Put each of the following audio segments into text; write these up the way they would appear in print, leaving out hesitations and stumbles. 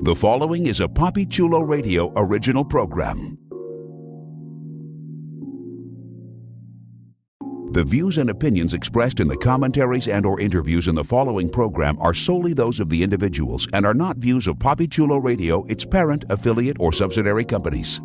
The following is a Papi Chulo Radio original program. The views and opinions expressed in the commentaries and/or interviews in the following program are solely those of the individuals and are not views of Papi Chulo Radio, its parent, affiliate, or subsidiary companies.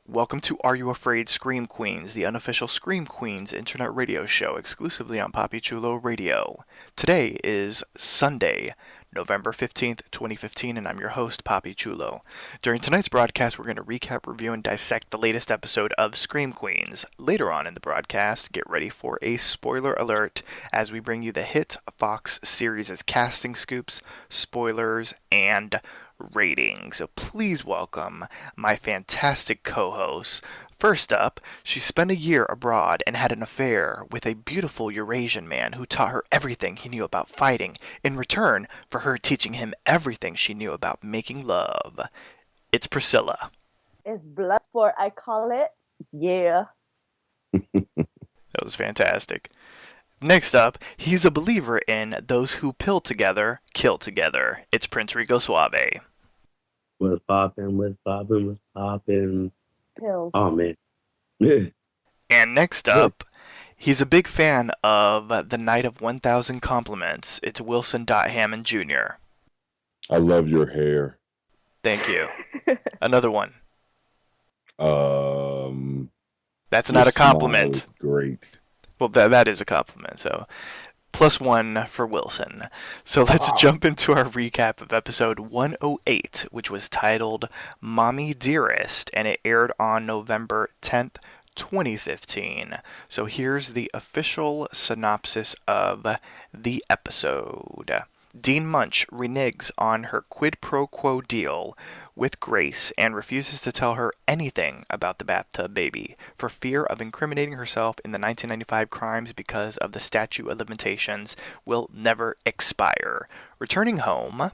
Welcome to Are You Afraid Scream Queens, the unofficial Scream Queens internet radio show exclusively on Papi Chulo Radio. Today is Sunday, November 15th, 2015, and I'm your host, Papi Chulo. During tonight's broadcast, we're going to recap, review, and dissect the latest episode of Scream Queens. Later on in the broadcast, get ready for a spoiler alert as we bring you the hit Fox series' casting scoops, spoilers, and rating. So please welcome my fantastic co-hosts. First up, she spent a year abroad and had an affair with a beautiful Eurasian man who taught her everything he knew about fighting in return for her teaching him everything she knew about making love. It's Priscilla. It's blood sport, I call it. Yeah. That was fantastic. Next up, he's a believer in those who pill together, kill together. It's Prince Rico Suave. What's poppin'? Pills. Oh, man. And next up, he's a big fan of The Night of 1,000 Compliments. It's Wilson Hammond Jr. I love your hair. Thank you. Another one. That's not a compliment. It's great. Well, that is a compliment, so +1 for Wilson. So let's jump into our recap of episode 108, which was titled Mommie, Dearest, and it aired on November 10th, 2015. So here's the official synopsis of the episode. Dean Munch reneges on her quid pro quo deal with Grace and refuses to tell her anything about the bathtub baby for fear of incriminating herself in the 1995 crimes because of the statute of limitations will never expire. Returning home,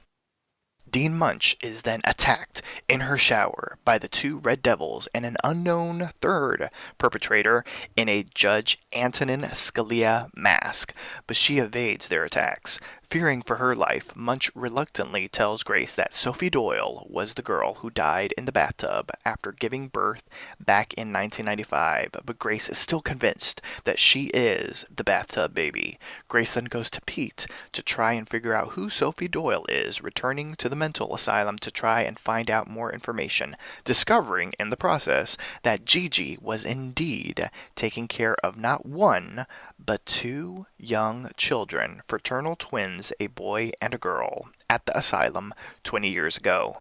Dean Munch is then attacked in her shower by the two Red Devils and an unknown third perpetrator in a Judge Antonin Scalia mask, but she evades their attacks. Fearing for her life, Munch reluctantly tells Grace that Sophie Doyle was the girl who died in the bathtub after giving birth back in 1995, but Grace is still convinced that she is the bathtub baby. Grace then goes to Pete to try and figure out who Sophie Doyle is, returning to the mental asylum to try and find out more information, discovering in the process that Gigi was indeed taking care of not one, but two young children, fraternal twins, a boy and a girl, at the asylum 20 years ago.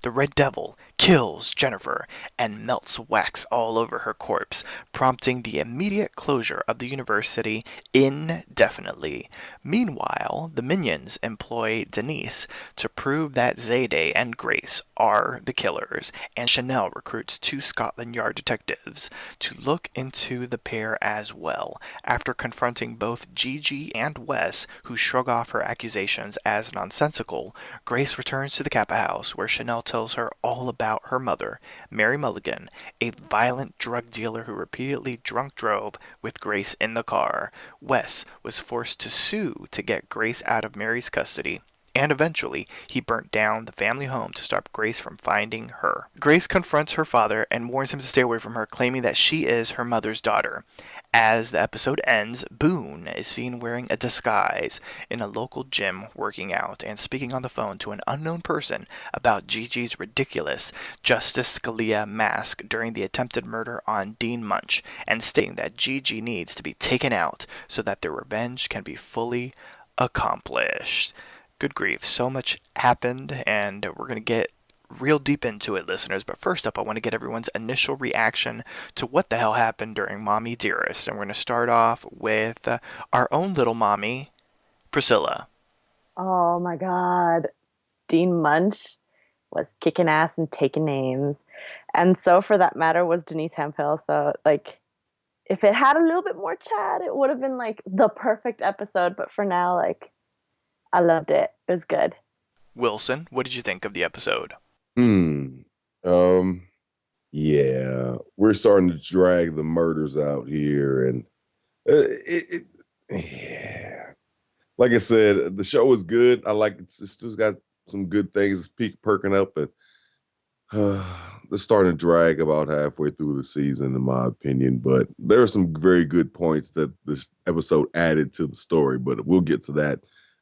The Red Devil kills Jennifer and melts wax all over her corpse, prompting the immediate closure of the university indefinitely. Meanwhile, the minions employ Denise to prove that Zayday and Grace are the killers, and Chanel recruits two Scotland Yard detectives to look into the pair as well. After confronting both Gigi and Wes, who shrug off her accusations as nonsensical, Grace returns to the Kappa house, where Chanel tells her all about her mother, Mary Mulligan, a violent drug dealer who repeatedly drunk drove with Grace in the car. Wes was forced to sue to get Grace out of Mary's custody, and eventually he burnt down the family home to stop Grace from finding her. Grace confronts her father and warns him to stay away from her, claiming that she is her mother's daughter. As the episode ends, Boone is seen wearing a disguise in a local gym working out and speaking on the phone to an unknown person about Gigi's ridiculous Justice Scalia mask during the attempted murder on Dean Munch, and stating that Gigi needs to be taken out so that their revenge can be fully accomplished. Good grief, so much happened, and we're going to get real deep into it, listeners. But first up, I want to get everyone's initial reaction to what the hell happened during Mommie Dearest. And we're going to start off with our own little mommy, Priscilla. Oh my God. Dean Munch was kicking ass and taking names. And so, for that matter, was Denise Hemphill. So, like, if it had a little bit more Chad, it would have been, like, the perfect episode. But for now, like, I loved it. It was good. Wilson, what did you think of the episode? Yeah, we're starting to drag the murders out here, and yeah. Like I said, the show is good. I like it. It's still got some good things. It's perking up, and they're starting to drag about halfway through the season, in my opinion. But there are some very good points that this episode added to the story, but we'll get to that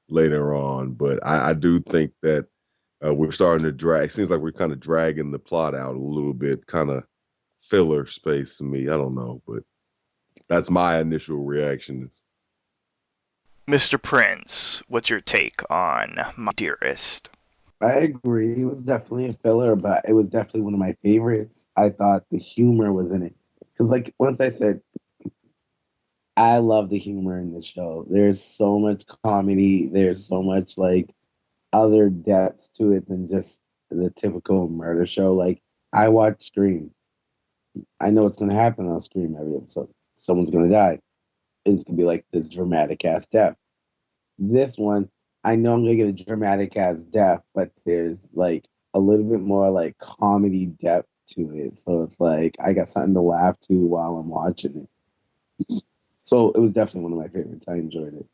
later on. But I do think that we're starting to drag. Seems like we're kind of dragging the plot out a little bit, kind of filler space to me. I don't know, but that's my initial reaction. Mr. Prince, what's your take on My Dearest? I agree. It was definitely a filler, but it was definitely one of my favorites. I thought the humor was in it. Because, like, once I said, I love the humor in the show. There's so much comedy. There's so much, like, other depths to it than just the typical murder show. Like, I watch Scream. I know what's going to happen on Scream every episode. Someone's going to die. It's going to be like this dramatic ass death. This one, I know I'm going to get a dramatic ass death, but there's like a little bit more like comedy depth to it. So it's like I got something to laugh to while I'm watching it. So it was definitely one of my favorites. I enjoyed it.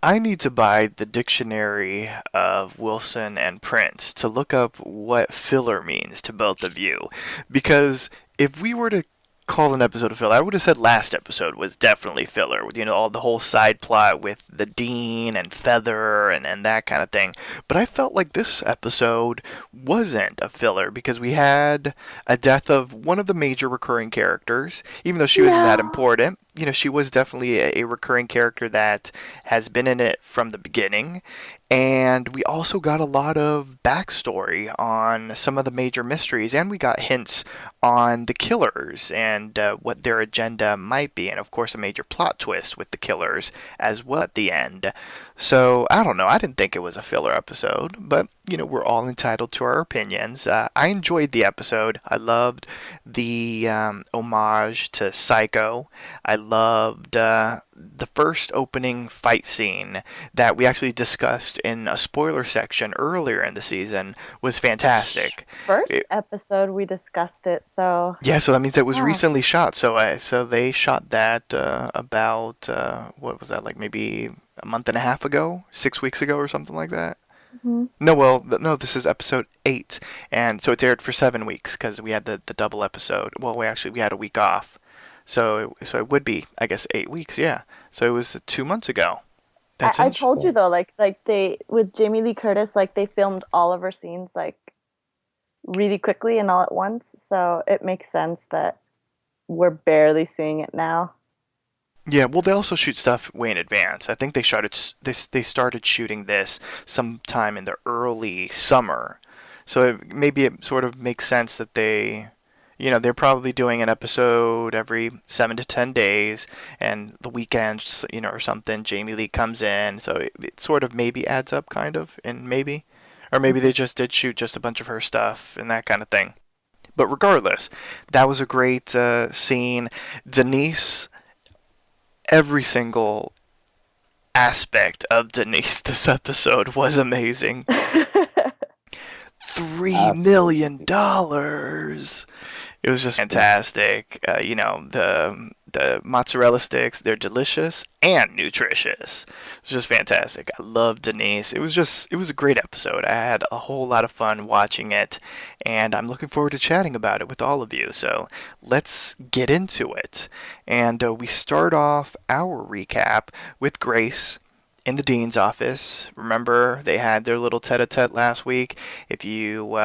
I need to buy the dictionary of Wilson and Prince to look up what filler means to both of you. Because if we were to call an episode of filler, I would have said last episode was definitely filler. You know, all the whole side plot with the Dean and Feather and that kind of thing. But I felt like this episode wasn't a filler because we had a death of one of the major recurring characters, even though she wasn't that important. You know, she was definitely a recurring character that has been in it from the beginning. And we also got a lot of backstory on some of the major mysteries, and we got hints on the killers and what their agenda might be, and of course a major plot twist with the killers as well at the end. So, I don't know, I didn't think it was a filler episode, but, you know, we're all entitled to our opinions. I enjoyed the episode. I loved the homage to Psycho. I loved the first opening fight scene that we actually discussed in a spoiler section earlier in the season was fantastic. First episode we discussed it, so yeah, so that means it was recently shot. So they shot that about what was that, like maybe a month and a half ago, 6 weeks ago, or something like that. Mm-hmm. No, this is episode 8, and so it's aired for 7 weeks because we had the double episode. Well, we had a week off. So it would be, I guess, 8 weeks, yeah. So it was 2 months ago. I told you though, like they with Jamie Lee Curtis, like they filmed all of her scenes like really quickly and all at once. So it makes sense that we're barely seeing it now. Yeah, well, they also shoot stuff way in advance. I think they started shooting this sometime in the early summer. So maybe it sort of makes sense that they're probably doing an episode every 7 to 10 days, and the weekends, or something, Jamie Lee comes in, so it sort of maybe adds up, kind of, and maybe. Or maybe they just did shoot just a bunch of her stuff and that kind of thing. But regardless, that was a great scene. Denise, every single aspect of Denise this episode was amazing. $3 million. It was just fantastic. The the mozzarella sticks, they're delicious and nutritious. It's just fantastic. I love Denise. It was a great episode. I had a whole lot of fun watching it, and I'm looking forward to chatting about it with all of you. So let's get into it. And we start off our recap with Grace in the dean's office. Remember, they had their little tete-a-tete last week. If you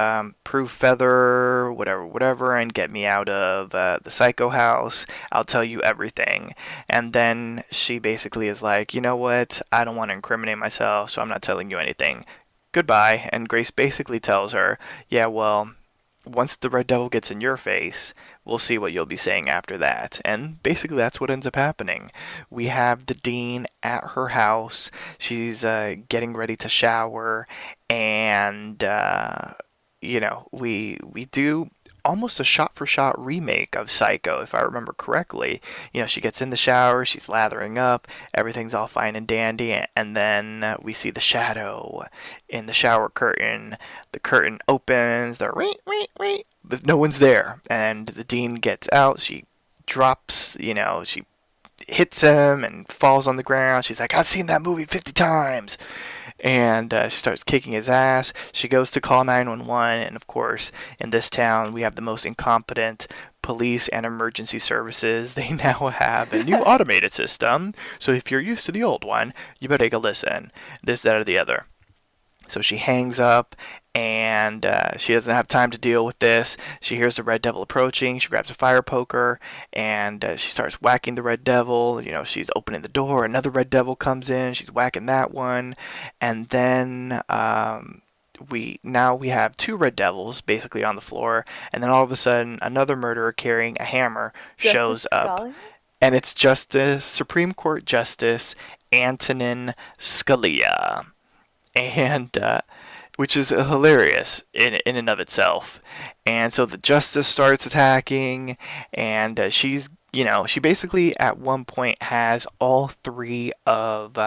prove feather, whatever, and get me out of the psycho house, I'll tell you everything. And then she basically is like, you know what? I don't want to incriminate myself, so I'm not telling you anything. Goodbye. And Grace basically tells her, yeah, well, once the Red Devil gets in your face, we'll see what you'll be saying after that. And basically that's what ends up happening. We have the dean at her house. She's getting ready to shower, and we do almost a shot-for-shot remake of Psycho, if I remember correctly. She gets in the shower, she's lathering up, everything's all fine and dandy, and then we see the shadow in the shower curtain. The curtain opens, but no one's there, and the dean gets out. She drops, she hits him and falls on the ground. She's like, I've seen that movie 50 times. And she starts kicking his ass. She goes to call 911, and of course, in this town, we have the most incompetent police and emergency services. They now have a new automated system, so if you're used to the old one, you better take a listen. This, that, or the other. So she hangs up, and she doesn't have time to deal with this. She hears the Red Devil approaching. She grabs a fire poker, and she starts whacking the Red Devil. She's opening the door. Another Red Devil comes in. She's whacking that one. And then we have two Red Devils basically on the floor. And then all of a sudden, another murderer carrying a hammer shows up. Scully? And it's Supreme Court Justice Antonin Scalia. And which is hilarious in and of itself. And so the justice starts attacking, and she basically at one point has all three of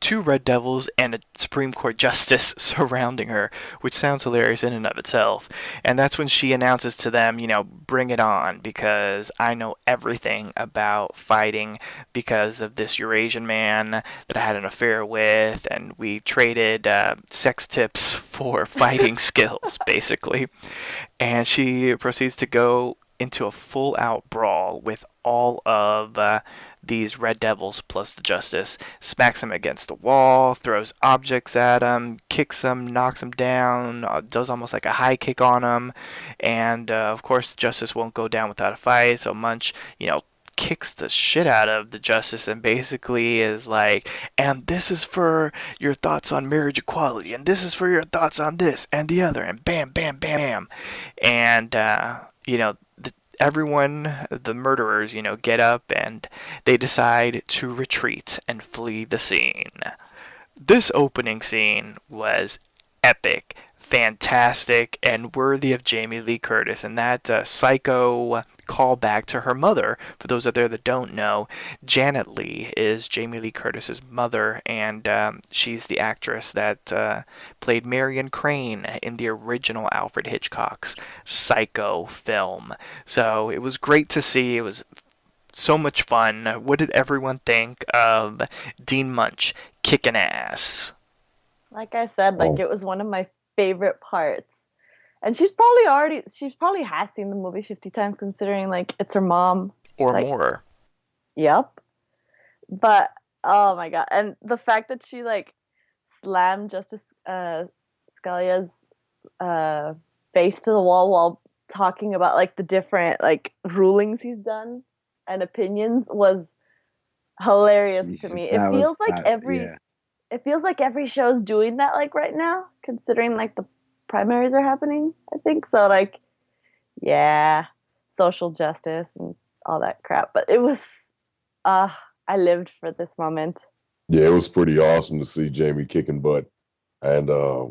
two Red Devils and a Supreme Court Justice surrounding her, which sounds hilarious in and of itself. And that's when she announces to them, bring it on, because I know everything about fighting because of this Eurasian man that I had an affair with, and we traded sex tips for fighting skills, basically. And she proceeds to go into a full-out brawl with all of these Red Devils plus the Justice, smacks him against the wall, throws objects at him, kicks him, knocks him down, does almost like a high kick on him, and of course the Justice won't go down without a fight, so Munch, kicks the shit out of the Justice and basically is like, and this is for your thoughts on marriage equality, and this is for your thoughts on this and the other, and bam, bam, bam, and everyone, the murderers, get up and they decide to retreat and flee the scene. This opening scene was epic, fantastic, and worthy of Jamie Lee Curtis, and that psycho callback to her mother. For those out there that don't know, Janet Leigh is Jamie Lee Curtis's mother, and she's the actress that played Marion Crane in the original Alfred Hitchcock's Psycho film. So it was great to see. It was so much fun. What did everyone think of Dean Munch kicking ass? Like I said, it was one of my favorite parts. And she's probably has seen the movie 50 times, considering it's her mom. Or more. Yep. But oh my god. And the fact that she slammed Justice Scalia's face to the wall while talking about the different rulings he's done and opinions was hilarious to me. It feels it feels like every show's doing that right now, considering the primaries are happening, I think. So yeah, social justice and all that crap. But it was I lived for this moment. Yeah, it was pretty awesome to see Jamie kicking butt. And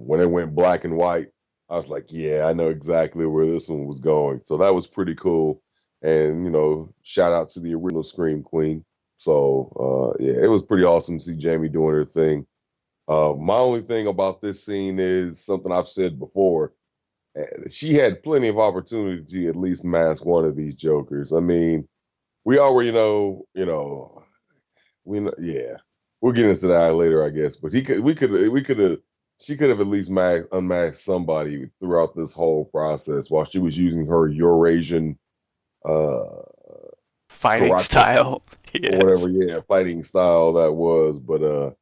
when it went black and white, I was like, yeah, I know exactly where this one was going. So that was pretty cool. And, shout out to the original Scream Queen. So, yeah, it was pretty awesome to see Jamie doing her thing. My only thing about this scene is something I've said before. She had plenty of opportunity to at least mask one of these jokers. I mean, we already know, we know, yeah. We'll get into that later, I guess. But we could have, she could have at least unmasked somebody throughout this whole process while she was using her Eurasian uh, Fighting karate style. or Yes. whatever, yeah, fighting style that was. But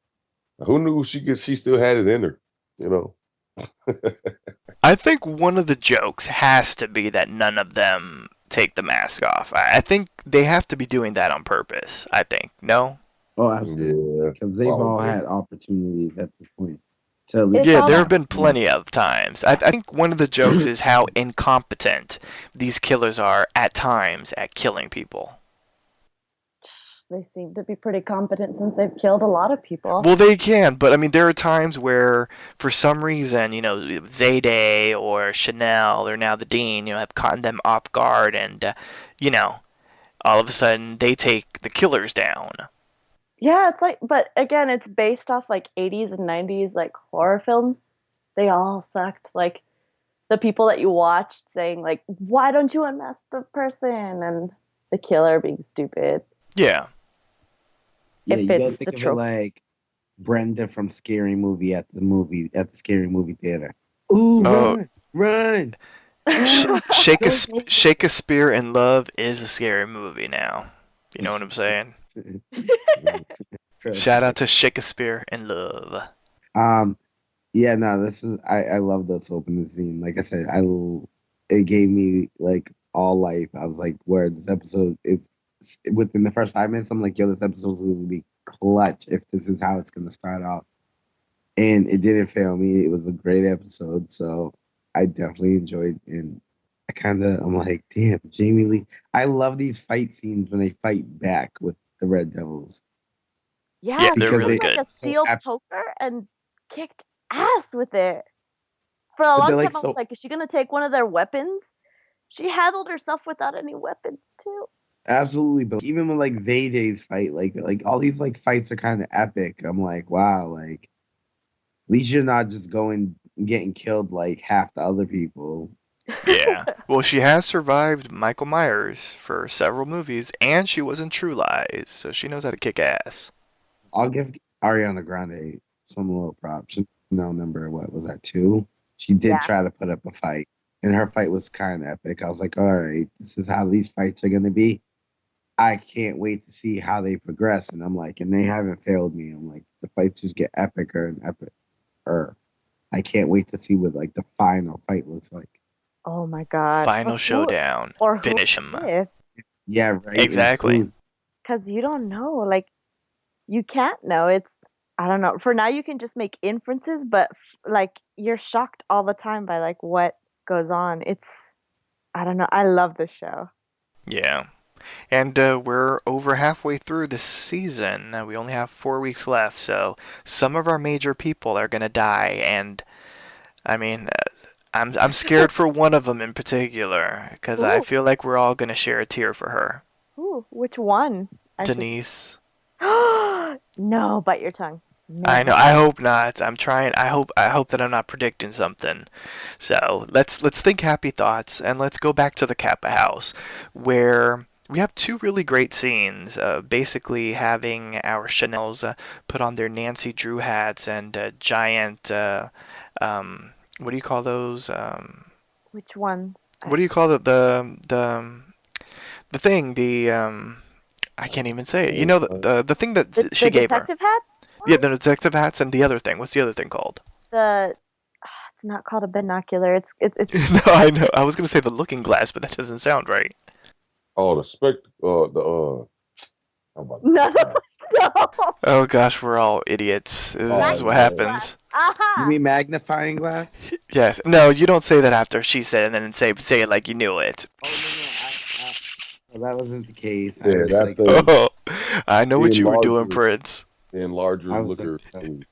who knew she still had it in her, you know? I think one of the jokes has to be that none of them take the mask off. I think they have to be doing that on purpose. I think. No? Oh, absolutely. Yeah, Because they've all probably. had opportunities at this point to at least It's Yeah, there have almost mask been them. plenty of times. I think one of the jokes is how incompetent these killers are at times at killing people. they seem to be pretty competent since they've killed a lot of people. Well, they can, but I mean, there are times where, for some reason, Zayday or Chanel or now the Dean, have caught them off guard, and you know, all of a sudden they take the killers down. Yeah, it's like, but again, it's based off like 80s and 90s like horror films. They all sucked. Like the people that you watched saying like, "Why don't you unmask the person?" and the killer being stupid. Yeah, Yeah, It you fits gotta think the of it trope. like Brenda from Scary Movie at the Scary Movie theater. Ooh, oh, run, ooh, don't. Shakespeare in Love is a scary movie now. You know what I'm saying? Trust Shout me. out to Shakespeare in Love. Um, yeah, no, this is I love this opening scene. Like I said, it gave me like all life. I was like, where this episode is within the first 5 minutes. I'm like, yo, this episode's going to be clutch if this is how it's going to start out. And it didn't fail me. It was a great episode, so I definitely enjoyed. And I'm like, damn, Jamie Lee. I love these fight scenes when they fight back with the Red Devils Yeah, Yeah, they're she because really used they like good. a so steel ap- poker and kicked ass with it. For a but long they're like time, I was so like, is she gonna take one of their weapons? She handled herself without any weapons too. absolutely. But even with like Zayday's fight, like all these like fights are kind of epic. I'm like, wow, like at least you're not just going and getting killed like half the other people. Yeah. Well, she has survived Michael Myers for several movies, and she was in True Lies, so she knows how to kick ass. I'll give Ariana Grande some little props. Chanel number, what was that, 2? She did Yeah. try to put up a fight, and her fight was kind of epic. I was like, all right, this is how these fights are going to be. I can't wait to see how they progress. And I'm like, and they haven't failed me. I'm like, the fights just get epicer and epicer. I can't wait to see what like the final fight looks like. Oh my god. Final showdown. Or who Finish him. with? Yeah, right. And Exactly. Because you don't know. Like you can't know. It's I don't know. For now, you can just make inferences, but like you're shocked all the time by like what goes on. It's I don't know. I love this show. Yeah. And we're over halfway through this season. We only have 4 weeks left, so some of our major people are gonna die, and I mean, I'm scared for one of them in particular because I Ooh, feel like we're all gonna share a tear for her, ooh, which one? I should. Denise. No, bite your tongue. I know. Never. I hope not. I'm trying. I hope that I'm not predicting something. So let's think happy thoughts and let's go back to the Kappa house, where we have two really great scenes. Basically, having our Chanel's put on their Nancy Drew hats and giant. What do you call those? Which ones? What do you call the thing? I can't even say it. You know the thing that she The gave her. detective hats? Yeah, the detective hats and the other thing. What's the other thing called? The it's not called a binocular. It's No, I know. I was gonna say the looking glass, but that doesn't sound right. Oh, the spectacle. How about no, that? no. Oh gosh, we're all idiots. This is Oh, what man. happens. You Aha! mean magnifying glass? Yes. No, you don't say that after she said it and then say it like you knew it. Oh no, well, that wasn't the case. I Yeah, was that like, thing. Oh, I know The what you were doing, enlarger, Prince. the enlarger I was like, looker. Thing.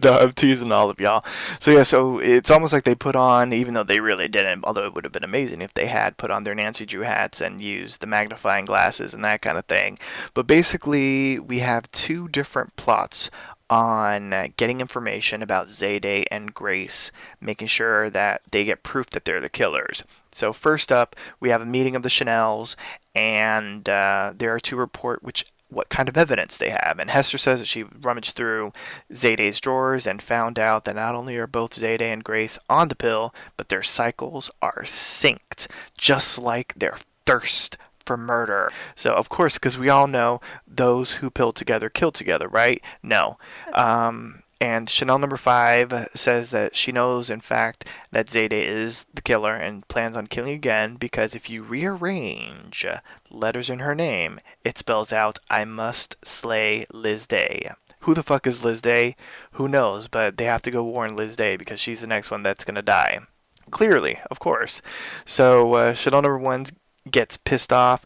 No, I'm teasing all of y'all. So yeah, so it's almost like they put on, even though they really didn't, although it would have been amazing if they had put on their Nancy Drew hats and used the magnifying glasses and that kind of thing. But basically, we have two different plots on getting information about Zayday and Grace, making sure that they get proof that they're the killers. So first up, we have a meeting of the Chanels, and they are to report what kind of evidence they have. And Hester says that she rummaged through Zayday's drawers and found out that not only are both Zayday and Grace on the pill, but their cycles are synced, just like their thirst for murder. So, of course, because we all know those who pill together kill together, right? No. And Chanel number 5 says that she knows, in fact, that Zayday is the killer and plans on killing again because if you rearrange letters in her name, it spells out, I must slay Liz Day. Who the fuck is Liz Day? Who knows, but they have to go warn Liz Day because she's the next one that's going to die. Clearly, of course. So Chanel number 1 gets pissed off.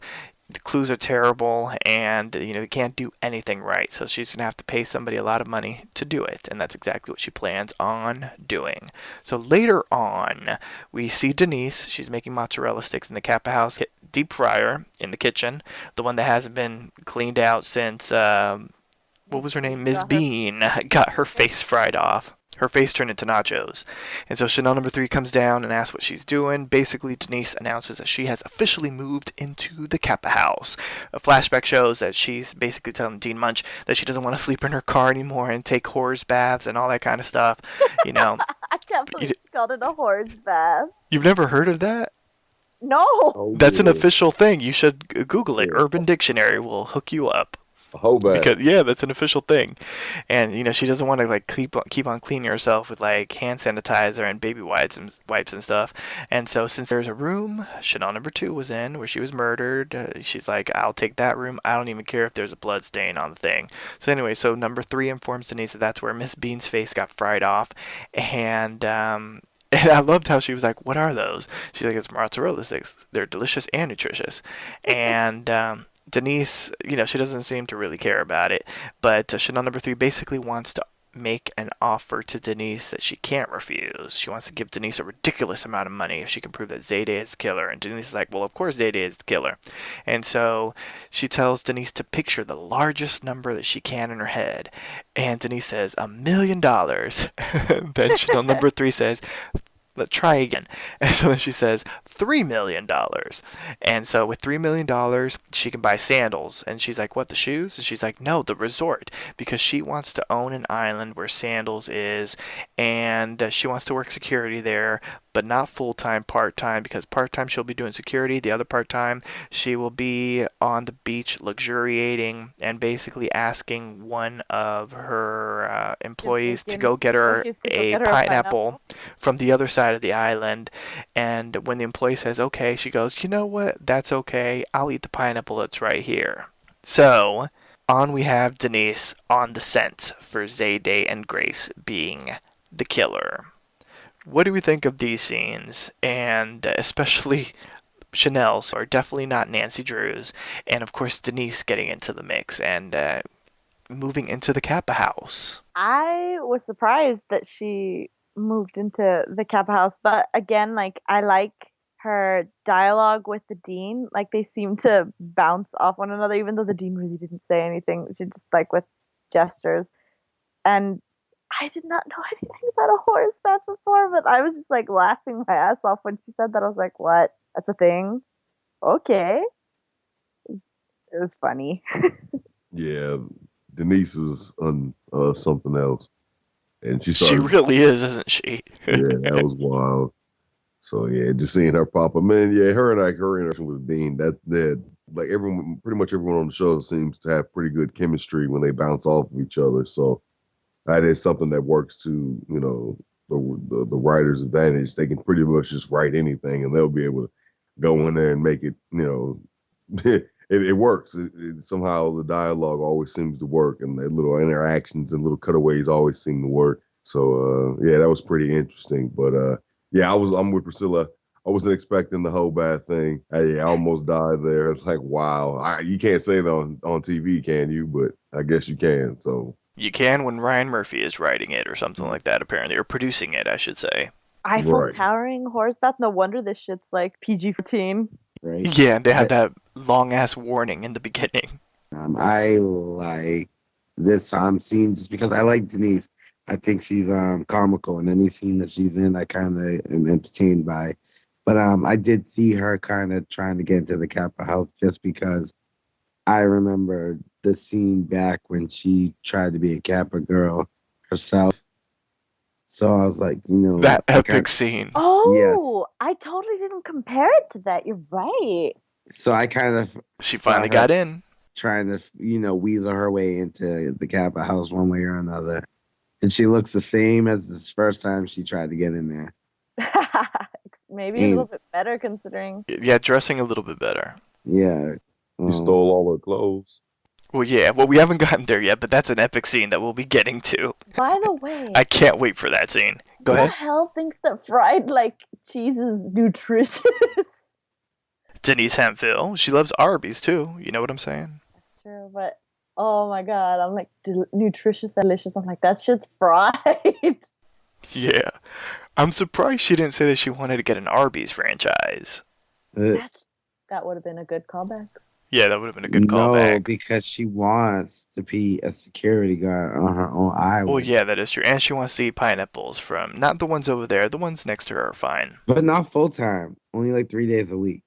The clues are terrible, and they can't do anything right. So she's gonna have to pay somebody a lot of money to do it, and that's exactly what she plans on doing. So later on, we see Denise. She's making mozzarella sticks in the Kappa House deep fryer in the kitchen, the one that hasn't been cleaned out since what was her name? Ms. Bean got her face fried off. Her face turned into nachos. And so Chanel number 3 comes down and asks what she's doing. Basically, Denise announces that she has officially moved into the Kappa House. A flashback shows that she's basically telling Dean Munch that she doesn't want to sleep in her car anymore and take horse baths and all that kind of stuff. I can't believe you called it a horse bath. You've never heard of that? No. Oh, That's an yeah. official thing. You should Google it. Urban Dictionary will hook you up. A whole bag. Because that's an official thing, and she doesn't want to keep on cleaning herself with hand sanitizer and baby wipes and stuff. And so since there's a room Chanel number 2 was in where she was murdered, she's like, I'll take that room. I don't even care if there's a blood stain on the thing. So anyway, so number 3 informs Denise that that's where Miss Bean's face got fried off, and I loved how she was like, what are those? She's like, it's mozzarella sticks. They're delicious and nutritious. And Denise, she doesn't seem to really care about it, but Chanel number 3 basically wants to make an offer to Denise that she can't refuse. She wants to give Denise a ridiculous amount of money if she can prove that Zayday is the killer. And Denise is like, well, of course Zayday is the killer. And so she tells Denise to picture the largest number that she can in her head. And Denise says, $1 million. Then Chanel number 3 says, let's try again. And so then she says $3 million. And so with $3 million, she can buy sandals. And she's like, what, the shoes? And she's like, no, the resort. Because she wants to own an island where Sandals is. And she wants to work security there, but not full-time, part-time. Because part-time she'll be doing security. The other part-time she will be on the beach luxuriating and basically asking one of her employees to go get her a pineapple from the other side of the island. And when the employee says okay, she goes, you know what, that's okay, I'll eat the pineapple that's right here. So on we have Denise on the scent for Zayday and Grace being the killer. What do we think of these scenes? And especially Chanel's, are definitely not Nancy Drew's, and of course Denise getting into the mix and moving into the Kappa House. I was surprised that she moved into the Kappa House, but again, I like her dialogue with the dean. They seem to bounce off one another, even though the dean really didn't say anything. She just with gestures. And I did not know anything about a horse bath before, but I was just laughing my ass off when she said that. I was like, what? That's a thing? Okay. It was funny. Yeah, Denise is on something else, and she She really is, isn't she? Yeah, that was wild. So yeah, just seeing her pop up, man. Yeah, her interaction with Dean, that everyone, pretty much everyone on the show seems to have pretty good chemistry when they bounce off of each other. So that is something that works to the writer's advantage. They can pretty much just write anything, and they'll be able to go in there and make it. It works. Somehow the dialogue always seems to work, and the little interactions and little cutaways always seem to work. So yeah, that was pretty interesting. But yeah, I'm with Priscilla. I wasn't expecting the whole bad thing. I almost died there. It's like, wow. You can't say that on TV, can you? But I guess you can. So you can when Ryan Murphy is writing it or something like that, apparently, or producing it, I should say. Eiffel Towering horse bath. No wonder this shit's PG-13. Right? Yeah, they have that long ass warning in the beginning. I like this scene just because I like Denise. I think she's comical, and any scene that she's in, I kind of am entertained by. But I did see her kind of trying to get into the Kappa house just because I remember the scene back when she tried to be a Kappa girl herself. So I was like, That I kind epic scene. yes. Oh, I totally didn't compare it to that. You're right. So I kind of She saw finally her got in. trying to, weasel her way into the Kappa house one way or another. And she looks the same as this first time she tried to get in there. Maybe a little And bit better considering. Yeah, dressing a little bit better. yeah. He stole all her clothes. Well, yeah, well, we haven't gotten there yet, but that's an epic scene that we'll be getting to. By the way, I can't wait for that scene. Go who the ahead. hell thinks that fried cheese is nutritious? Denise Hemphill. She loves Arby's too. You know what I'm saying? That's true, but oh my god, I'm like nutritious, delicious. I'm like that shit's fried. Yeah. I'm surprised she didn't say that she wanted to get an Arby's franchise. That would have been a good callback. Yeah, that would have been a good No, callback. because she wants to be a security guard on her own island. Well, yeah, that is true. And she wants to eat pineapples from, not the ones over there, the ones next to her are fine. But not full time. Only like 3 days a week.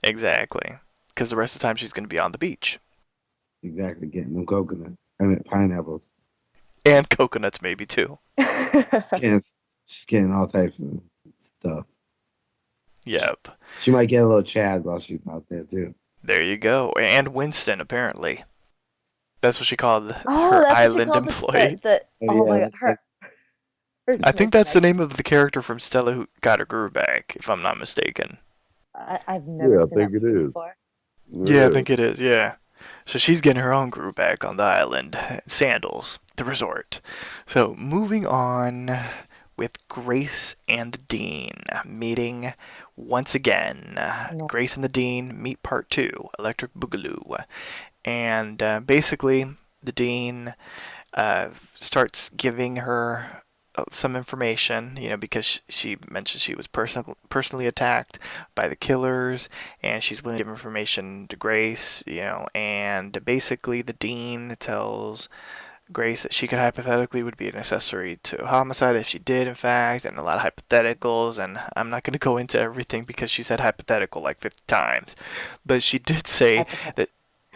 Exactly. Because the rest of the time she's going to be on the beach. Exactly, getting them pineapples. And coconuts maybe too. She's getting all types of stuff. Yep. She might get a little Chad while she's out there too. There you go. And Winston, apparently. That's what she called her that's island what she called employee. Oh my god, her I think that's the name of the character from Stella who got her groove back, if I'm not mistaken. I've never seen I think that it is. before. Yeah, I think it is, yeah. So she's getting her own groove back on the island. Sandals, the resort. So moving on with Grace and the Dean meeting once again. No. Grace and the Dean meet part 2, Electric Boogaloo. And basically, the Dean starts giving her some information, because she mentioned she was personally attacked by the killers, and she's willing to give information to Grace, and basically the Dean tells Grace that she could hypothetically would be an accessory to a homicide if she did, in fact, and a lot of hypotheticals, and I'm not going to go into everything because she said hypothetical like 50 times, but she did say that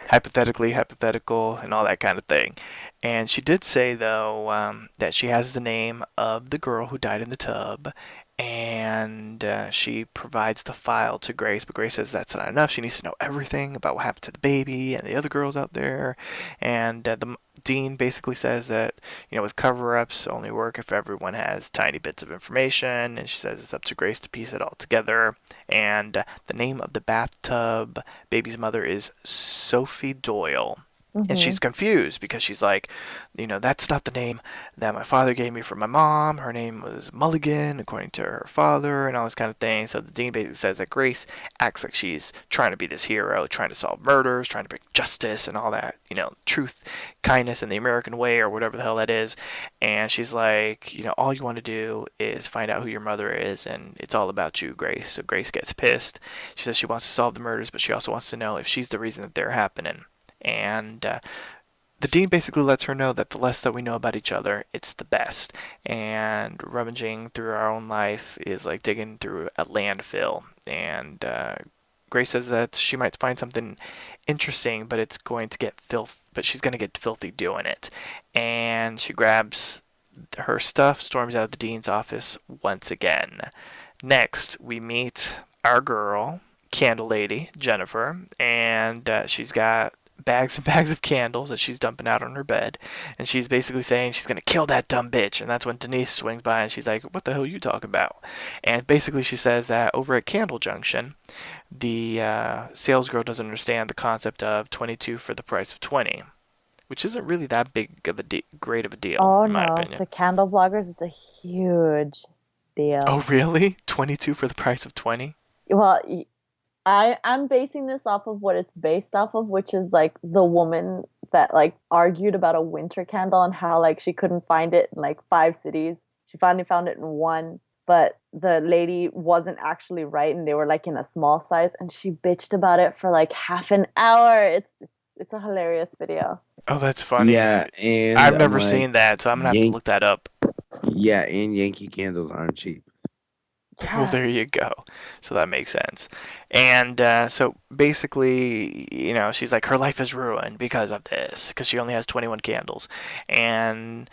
hypothetical, and all that kind of thing. And she did say, though, that she has the name of the girl who died in the tub, and she provides the file to Grace, but Grace says that's not enough. She needs to know everything about what happened to the baby and the other girls out there. And the Dean basically says that, with cover-ups only work if everyone has tiny bits of information, and she says it's up to Grace to piece it all together. And the name of the bathtub baby's mother is Sophie Doyle. Mm-hmm. And she's confused because she's like, that's not the name that my father gave me for my mom. Her name was Mulligan, according to her father, and all this kind of thing. So the Dean basically says that Grace acts like she's trying to be this hero, trying to solve murders, trying to bring justice and all that, truth, kindness, and the American way, or whatever the hell that is. And she's like, all you want to do is find out who your mother is, and it's all about you, Grace. So Grace gets pissed. She says she wants to solve the murders, but she also wants to know if she's the reason that they're happening. And the Dean basically lets her know that the less that we know about each other, it's the best. And rummaging through our own life is like digging through a landfill. And Grace says that she might find something interesting, but it's going to get but she's going to get filthy doing it. And she grabs her stuff, storms out of the Dean's office once again. Next, we meet our girl, Candle Lady, Jennifer, and she's got bags and bags of candles that she's dumping out on her bed, and she's basically saying she's gonna kill that dumb bitch. And that's when Denise swings by and she's like, what the hell are you talking about? And basically she says that over at Candle Junction, the sales girl doesn't understand the concept of 22 for the price of 20, which isn't really that big of a great of a deal, in my opinion. To candle bloggers, it's a huge deal. Oh really? 22 for the price of 20? Well, I'm basing this off of what it's based off of, which is like the woman that argued about a winter candle and how she couldn't find it in 5 cities. She finally found it in 1, but the lady wasn't actually right, and they were in a small size, and she bitched about it for half an hour. It's a hilarious video. Oh, that's funny. Yeah, and I've I'm never like, seen that, so I'm gonna have to Yank. look that up. Yeah, and Yankee candles aren't cheap. Well, Yeah. there you go. So that makes sense. And so basically, she's like, her life is ruined because of this, because she only has 21 candles. And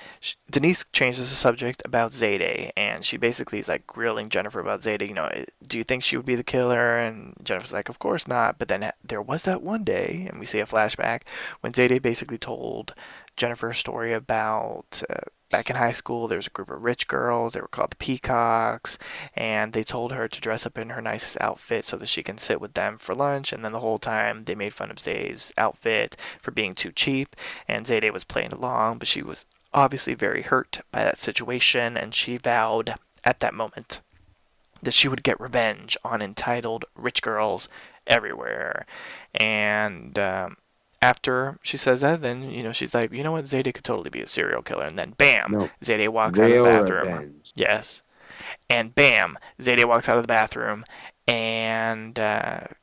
Denise changes the subject about Zayday, and she basically is like grilling Jennifer about Zayday. Do you think she would be the killer? And Jennifer's like, of course not. But then there was that one day, and we see a flashback when Zayday basically told Jennifer a story about. Back in high school, there was a group of rich girls. They were called the Peacocks, and they told her to dress up in her nicest outfit so that she can sit with them for lunch. And then the whole time they made fun of Zayday's outfit for being too cheap, and Zayday was playing along, but she was obviously very hurt by that situation, and she vowed at that moment that she would get revenge on entitled rich girls everywhere. And after she says that, then she's like, you know what, Zayday could totally be a serial killer. And then bam, No, Zayday walks out of the real bathroom. revenge. Yes, and bam, Zayday walks out of the bathroom and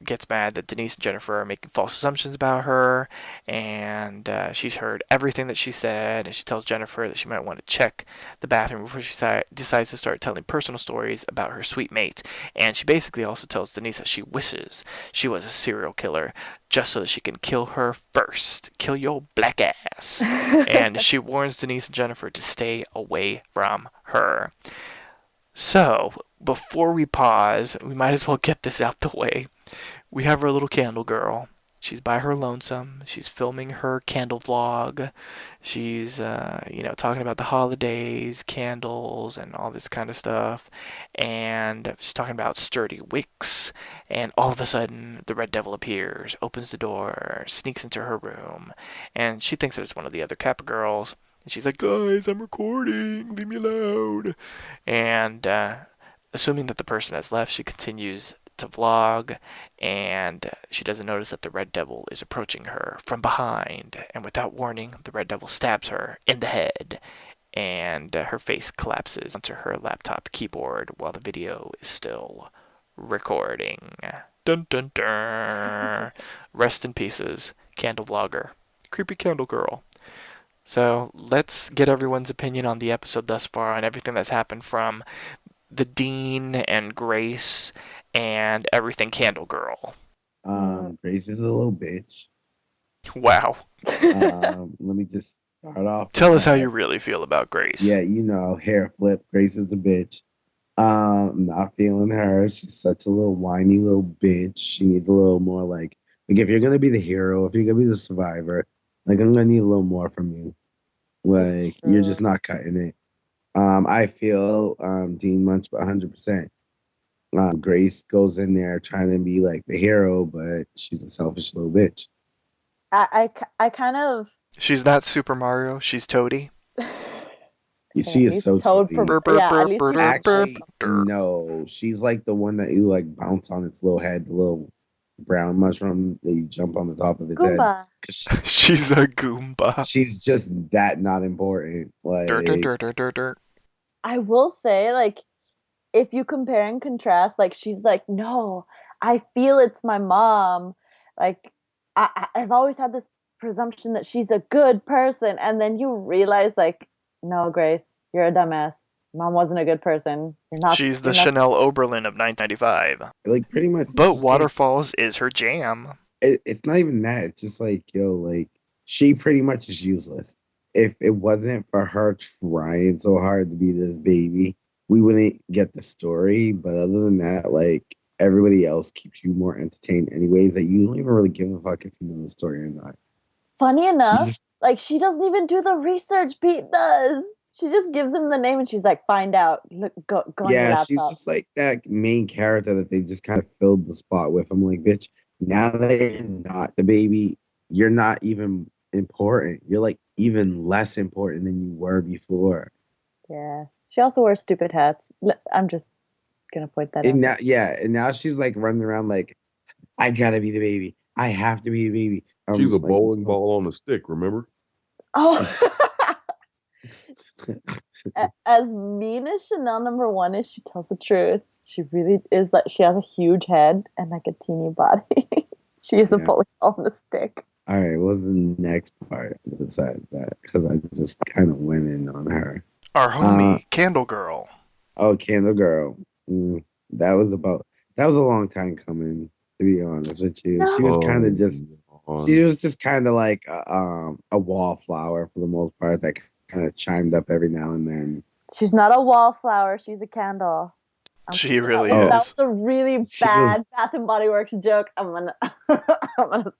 gets mad that Denise and Jennifer are making false assumptions about her. And she's heard everything that she said. And she tells Jennifer that she might want to check the bathroom before she decides to start telling personal stories about her sweet mate. And she basically also tells Denise that she wishes she was a serial killer just so that she can kill her first. Kill your black ass. And she warns Denise and Jennifer to stay away from her. So, before we pause, we might as well get this out the way. We have our little candle girl. She's by her lonesome. She's filming her candle vlog. She's, talking about the holidays, candles, and all this kind of stuff. And she's talking about sturdy wicks. And all of a sudden, the Red Devil appears, opens the door, sneaks into her room. And she thinks that it's one of the other Kappa girls. And she's like, guys, I'm recording. Leave me alone. And assuming that the person has left, she continues to vlog, and she doesn't notice that the Red Devil is approaching her from behind. And without warning, the Red Devil stabs her in the head, and her face collapses onto her laptop keyboard while the video is still recording. Dun dun dun. Rest in pieces, candle vlogger. Creepy candle girl. So let's get everyone's opinion on the episode thus far, on everything that's happened from the Dean and Grace and everything Candle Girl. Grace is a little bitch. Wow. Let me just start off. Tell us how you really feel about Grace. Yeah, hair flip. Grace is a bitch. Not feeling her. She's such a little whiny little bitch. She needs a little more like if you're gonna be the hero, if you're gonna be the survivor, like I'm gonna need a little more from you. Like you're just not cutting it. I feel Dean Munch 100%. Grace goes in there trying to be like the hero, but she's a selfish little bitch. I kind of. She's not Super Mario. She's Toady. She is so Toady. Yeah, at least Actually, no. She's like the one that you like bounce on its little head, the little brown mushroom that you jump on the top of its Goomba. head. She's a Goomba. She's just that not important. Like Dirt. I will say, like, if you compare and contrast, like, she's like, no, I feel it's my mom. Like, I've always had this presumption that she's a good person. And then you realize, like, no, Grace, you're a dumbass. Mom wasn't a good person. She's the Chanel Oberlin of 1995. Like, pretty much. But Waterfalls is her jam. It's not even that. It's just like, she pretty much is useless. If it wasn't for her trying so hard to be this baby, we wouldn't get the story. But other than that, like, everybody else keeps you more entertained anyways, that you don't even really give a fuck if you know the story or not. Funny enough, like, she doesn't even do the research Pete does. She just gives him the name and she's like, find out. Look, go on your laptop. She's just like that main character that they just kind of filled the spot with. I'm like, bitch, now that you're not the baby, you're not even important. You're like even less important than you were before. Yeah. She also wears stupid hats. I'm just gonna point that out. And now she's like running around like, I gotta be the baby. I have to be the baby. She's a bowling ball on a stick, remember? Oh. As mean as Chanel #1 is, she tells the truth. She really is like, she has a huge head and like a teeny body. She is a Yeah. bully on the stick. All right, what's the next part besides that? Because I just kind of went in on her. Our Uh, homie, Candle Girl. oh, Candle Girl. Mm, that was about. That was a long time coming. To be honest with you, she was No. kind of Oh, just. She was just kind of like a wallflower for the most part that kind of chimed up every now and then. She's not a wallflower. She's a candle. She That really was, Oh, that is. was a really she was. bad Bath and Body Works joke. I'm gonna, I'm gonna.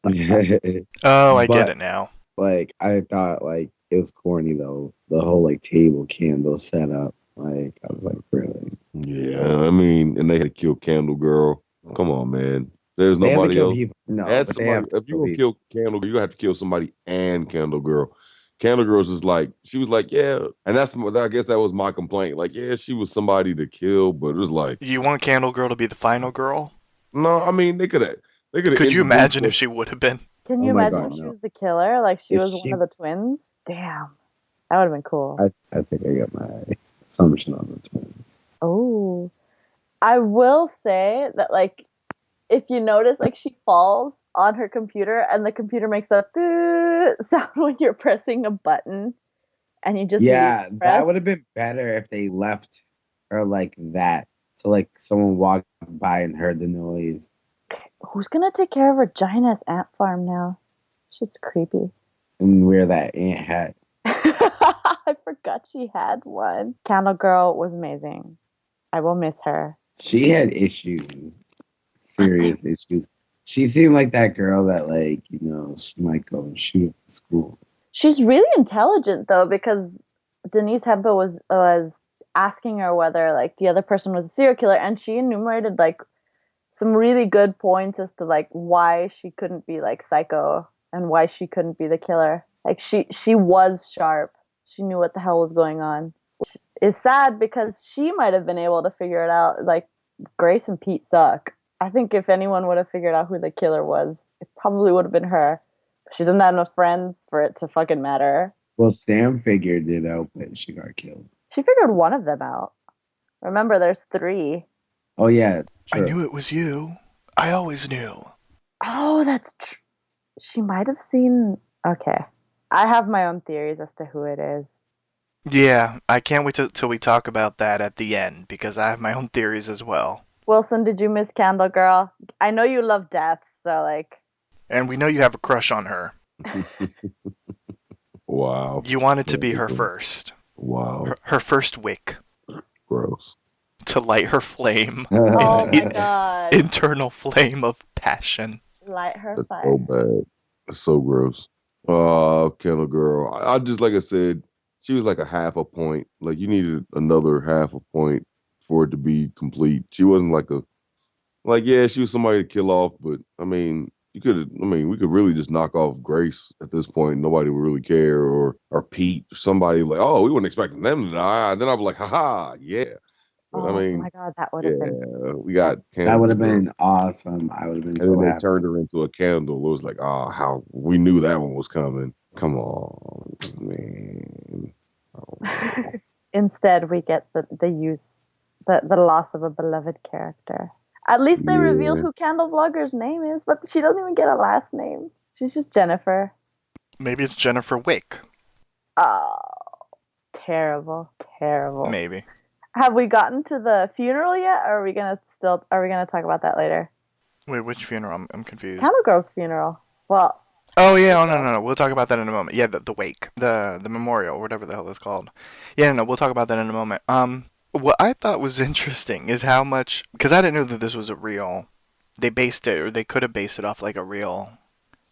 Oh, I get But it now. like I thought like it was corny though. The whole like table candle setup. Like I was like, really? yeah. I mean, and they had to kill Candle Girl. Come on, man. There's They have to nobody kill else. people. No, Add but they somebody. have to If you kill gonna people. kill Candle Girl, you have to kill somebody and Candle Girl. Candle Girl's is like she was like, yeah, and I guess that was my complaint. Like, yeah, she was somebody to kill, but it was like, You want Candle Girl to be the final girl? no. I mean, they could have Could you introduced imagine her. if she would have been? Can Oh you my imagine god, if she no! was the killer? Like she If was one she, of the twins? Damn, that would have been cool. I think I got my assumption on the twins. Oh, I will say that like if you notice, like she falls on her computer and the computer makes that sound when you're pressing a button and you just leave Yeah, it that pressed. would have been better if they left her like that. So like someone walked by and heard the noise. Who's gonna take care of Regina's ant farm now? Shit's creepy. And wear that ant hat. I forgot she had one. Candle Girl was amazing. I will miss her. She had issues, serious issues. She seemed like that girl that, like, she might go and shoot up the school. She's really intelligent though, because Denise Hempa was asking her whether like the other person was a serial killer, and she enumerated like some really good points as to like why she couldn't be like psycho and why she couldn't be the killer. Like she was sharp. She knew what the hell was going on. It's sad because she might have been able to figure it out. Like Grace and Pete suck. I think if anyone would have figured out who the killer was, it probably would have been her. She doesn't have enough friends for it to fucking matter. Well, Sam figured it out, but she got killed. She figured one of them out. Remember, there's three. Oh, yeah, I true. knew it was you. I always knew. Oh, that's true. She might have seen. Okay. I have my own theories as to who it is. Yeah, I can't wait till we talk about that at the end because I have my own theories as well. Wilson, did you miss Candle Girl? I know you love death, so like. And we know you have a crush on her. Wow. You wanted to be her first. Wow. Her first wick Gross. to light her flame. Oh my in- god. Internal flame of passion. Light her That's fire. so bad. That's so gross. Kendall Girl. I just like I said, she was like a half a point. Like you needed another half a point for it to be complete. She wasn't yeah, she was somebody to kill off, but I mean, we could really just knock off Grace at this point. Nobody would really care, or Pete, somebody like, oh, we weren't expecting them to die. And then I'd be like, haha, yeah. But I Oh mean, my god, that would yeah, have been. we got That Candle would have Girl. been awesome. I would have been And then so they happy. turned her into a candle. It was like, oh, how we knew that one was coming. Come on, man. Oh, Instead, we get the loss of a beloved character. At least they revealed yeah. who Candle Vlogger's name is, but she doesn't even get a last name. She's just Jennifer. Maybe it's Jennifer Wick. Oh, terrible, terrible. Maybe. Have we gotten to the funeral yet, or are we gonna talk about that later? Wait, which funeral? I'm confused. Candle Girl's funeral. Well, Oh yeah, no. We'll talk about that in a moment. Yeah, the wake, the memorial, whatever the hell it's called. Yeah, no, we'll talk about that in a moment. What I thought was interesting is how much, because I didn't know that this was a real. They based it, or they could have based it off like a real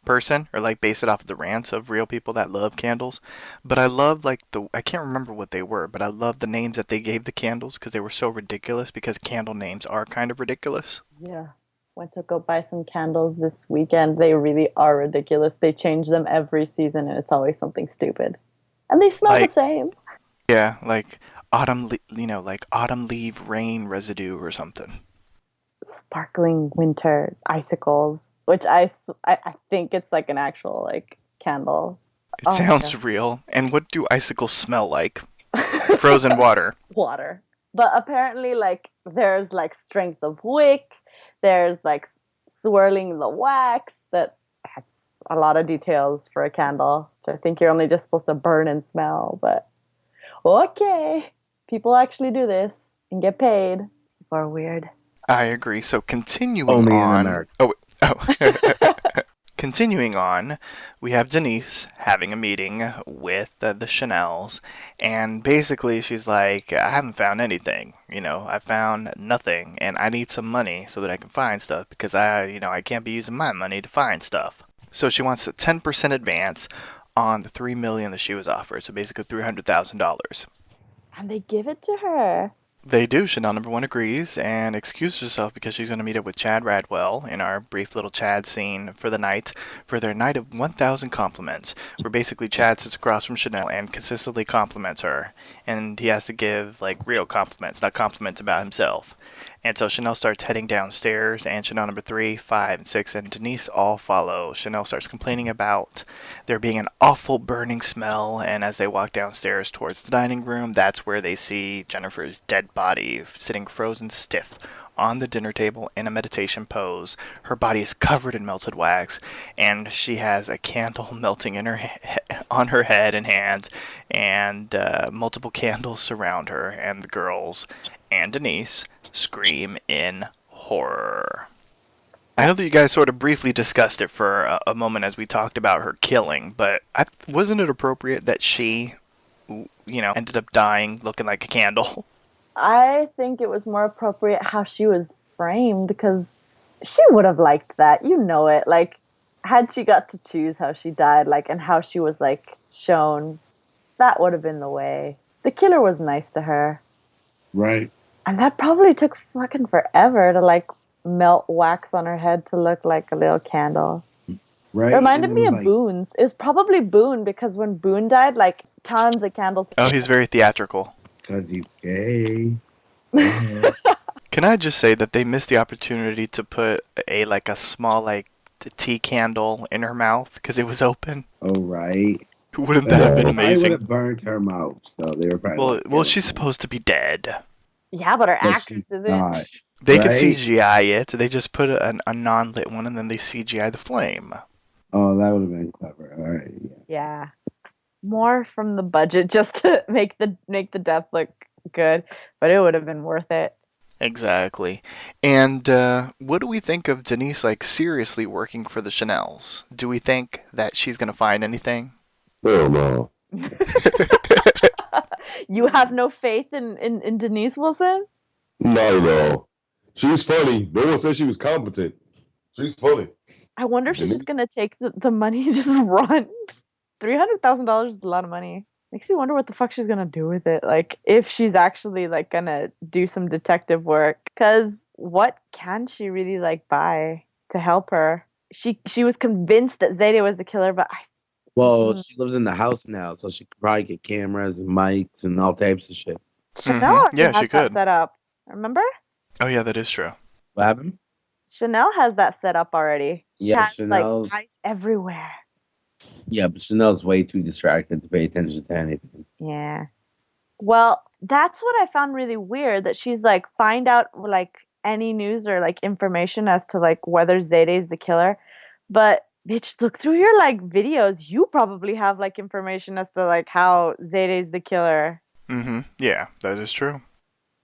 person, or like based it off of the rants of real people that love candles. But I love like I can't remember what they were, but I love the names that they gave the candles because they were so ridiculous. Because candle names are kind of ridiculous. yeah. Went to go buy some candles this weekend. They really are ridiculous. They change them every season, and it's always something stupid. And they smell Like the same. yeah, like like autumn leaf rain residue or something. Sparkling winter icicles, which I think it's like an actual like candle. It Oh my sounds God. real. And what do icicles smell like? Frozen water. Water. But apparently, there's strength of wick. There's swirling the wax. a lot of details for a candle. I think you're only just supposed to burn and smell, but okay. People actually do this and get paid. People are weird. I agree. So continuing Only in on. America. Continuing on, we have Denise having a meeting with the Chanels, and basically she's like, I haven't found anything. I found nothing, and I need some money so that I can find stuff because I can't be using my money to find stuff. So she wants a 10% advance on the $3 million that she was offered, so basically $300,000. And they give it to her. They do. Chanel number one agrees and excuses herself because she's going to meet up with Chad Radwell in our brief little Chad scene for the night, for their night of 1,000 compliments, where basically Chad sits across from Chanel and consistently compliments her. And he has to give, real compliments, not compliments about himself. And so Chanel starts heading downstairs, and Chanel number 3, 5, and 6, and Denise all follow. Chanel starts complaining about there being an awful burning smell, and as they walk downstairs towards the dining room, that's where they see Jennifer's dead body sitting frozen stiff on the dinner table in a meditation pose. Her body is covered in melted wax, and she has a candle melting in her on her head and hands, and multiple candles surround her, and the girls and Denise scream in horror. I know that you guys sort of briefly discussed it for a moment as we talked about her killing, but wasn't it appropriate that she, ended up dying looking like a candle? I think it was more appropriate how she was framed because she would have liked that. You know it. Had she got to choose how she died, and how she was, shown, that would have been the way. The killer was nice to her. Right. And that probably took fucking forever to, melt wax on her head to look like a little candle. Right. It reminded me of Boone's. It was probably Boone because when Boone died, tons of candles. Oh, he's very theatrical. Because he's gay. Can I just say that they missed the opportunity to put a small tea candle in her mouth because it was open? Oh, right. Wouldn't that have been amazing? I would have burned her mouth, so they were probably Well, she's supposed to be dead. Yeah, but her But actress she's isn't. not. They could Right? CGI it. They just put a non-lit one and then they CGI the flame. Oh, that would have been clever. All right, yeah. Yeah. More from the budget just to make the death look good, but it would have been worth it. Exactly. And what do we think of Denise seriously working for the Chanels? Do we think that she's gonna find anything? Hell no. You have no faith in Denise Wilson? Not at all. She's funny. No one said she was competent. She's funny. I wonder if she's just gonna take the money and just run. $300,000 is a lot of money. Makes you wonder what the fuck she's gonna do with it. If she's actually gonna do some detective work. Cause what can she really buy to help her? She was convinced that Zayde was the killer, but Well, she lives in the house now, so she could probably get cameras and mics and all types of shit. Chanel already Yeah, has she could. that set up. Remember? Oh yeah, that is true. What happened? Chanel has that set up already. She Yeah, has Chanel. eyes everywhere. Yeah, but Chanel's way too distracted to pay attention to anything. Yeah. Well, that's what I found really weird, that she's find out any news or information as to whether Zayde's the killer. But bitch, look through your videos. You probably have information as to how Zayde's the killer. Mm-hmm. Yeah, that is true.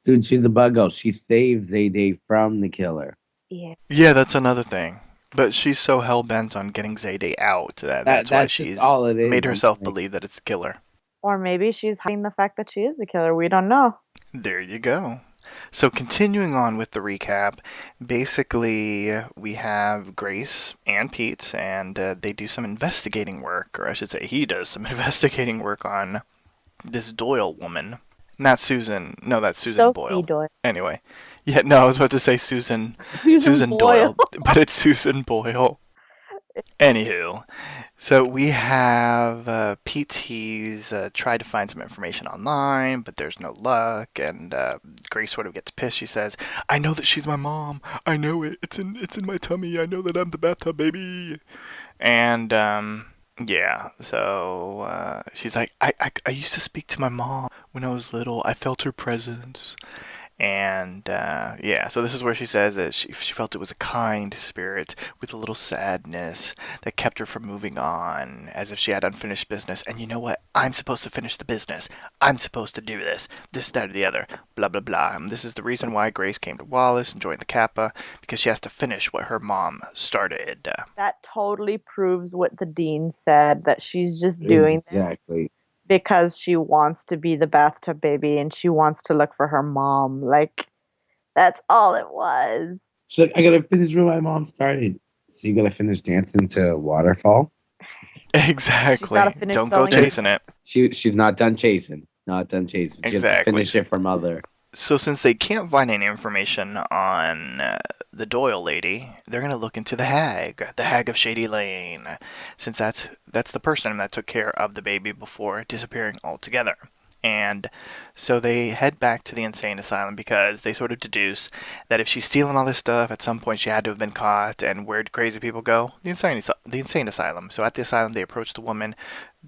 Dude, she's a buggo. She saved Zayde from the killer. Yeah. Yeah, that's another thing. But she's so hell-bent on getting Zayde out that's why That's she's just all it is. made herself believe that it's the killer. Or maybe she's hiding the fact that she is the killer. We don't know. There you go. So continuing on with the recap, basically we have Grace and Pete, and they do some investigating work, or I should say he does some investigating work on this Doyle woman. Not Susan. No, that's Susan Sophie Boyle. Doyle. Anyway. Yeah, no, I was about to say Susan Boyle. Doyle, but it's Susan Boyle. Anywho, so we have Pete. He's tried to find some information online, but there's no luck. And Grace sort of gets pissed. She says, "I know that she's my mom. I know it. It's in my tummy. I know that I'm the bathtub baby." And yeah, so she's like, I used to speak to my mom when I was little. I felt her presence. And yeah, so this is where she says that she felt it was a kind spirit with a little sadness that kept her from moving on, as if she had unfinished business. And you know what? I'm supposed to finish the business. I'm supposed to do this, that, or the other, blah, blah, blah. And this is the reason why Grace came to Wallace and joined the Kappa, because she has to finish what her mom started. That totally proves what the dean said, that she's just doing this Exactly. because she wants to be the bathtub baby and she wants to look for her mom. Like, that's all it was. She's like, I gotta finish where my mom started. So you gotta finish dancing to Waterfall? Exactly. gotta finish Don't go selling- chasing it. She's not done chasing. Not done chasing. She has to Exactly. finish it for Mother. So since they can't find any information on the Doyle lady, they're going to look into the Hag of Shady Lane, since that's the person that took care of the baby before disappearing altogether. And so they head back to the insane asylum because they sort of deduce that if she's stealing all this stuff, at some point she had to have been caught. And where do crazy people go? The insane asylum. So at the asylum, they approach the woman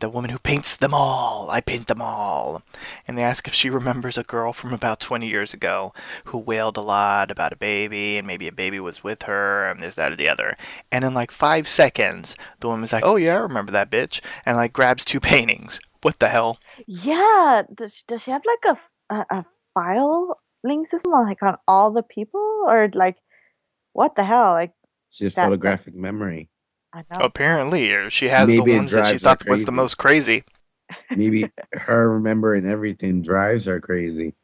who paints them all. I paint them all. And they ask if she remembers a girl from about 20 years ago who wailed a lot about a baby, and maybe a baby was with her, and this, that, or the other. And in like 5 seconds, the woman's like, oh yeah, I remember that bitch, and like grabs 2 paintings. What the hell? Yeah. Does she have like a filing system on like on all the people, or like what the hell? Like, She has That- photographic memory. I know. Apparently, or she has Maybe the it ones that she drives her thought was the crazy. most crazy. Maybe her remembering everything drives her crazy.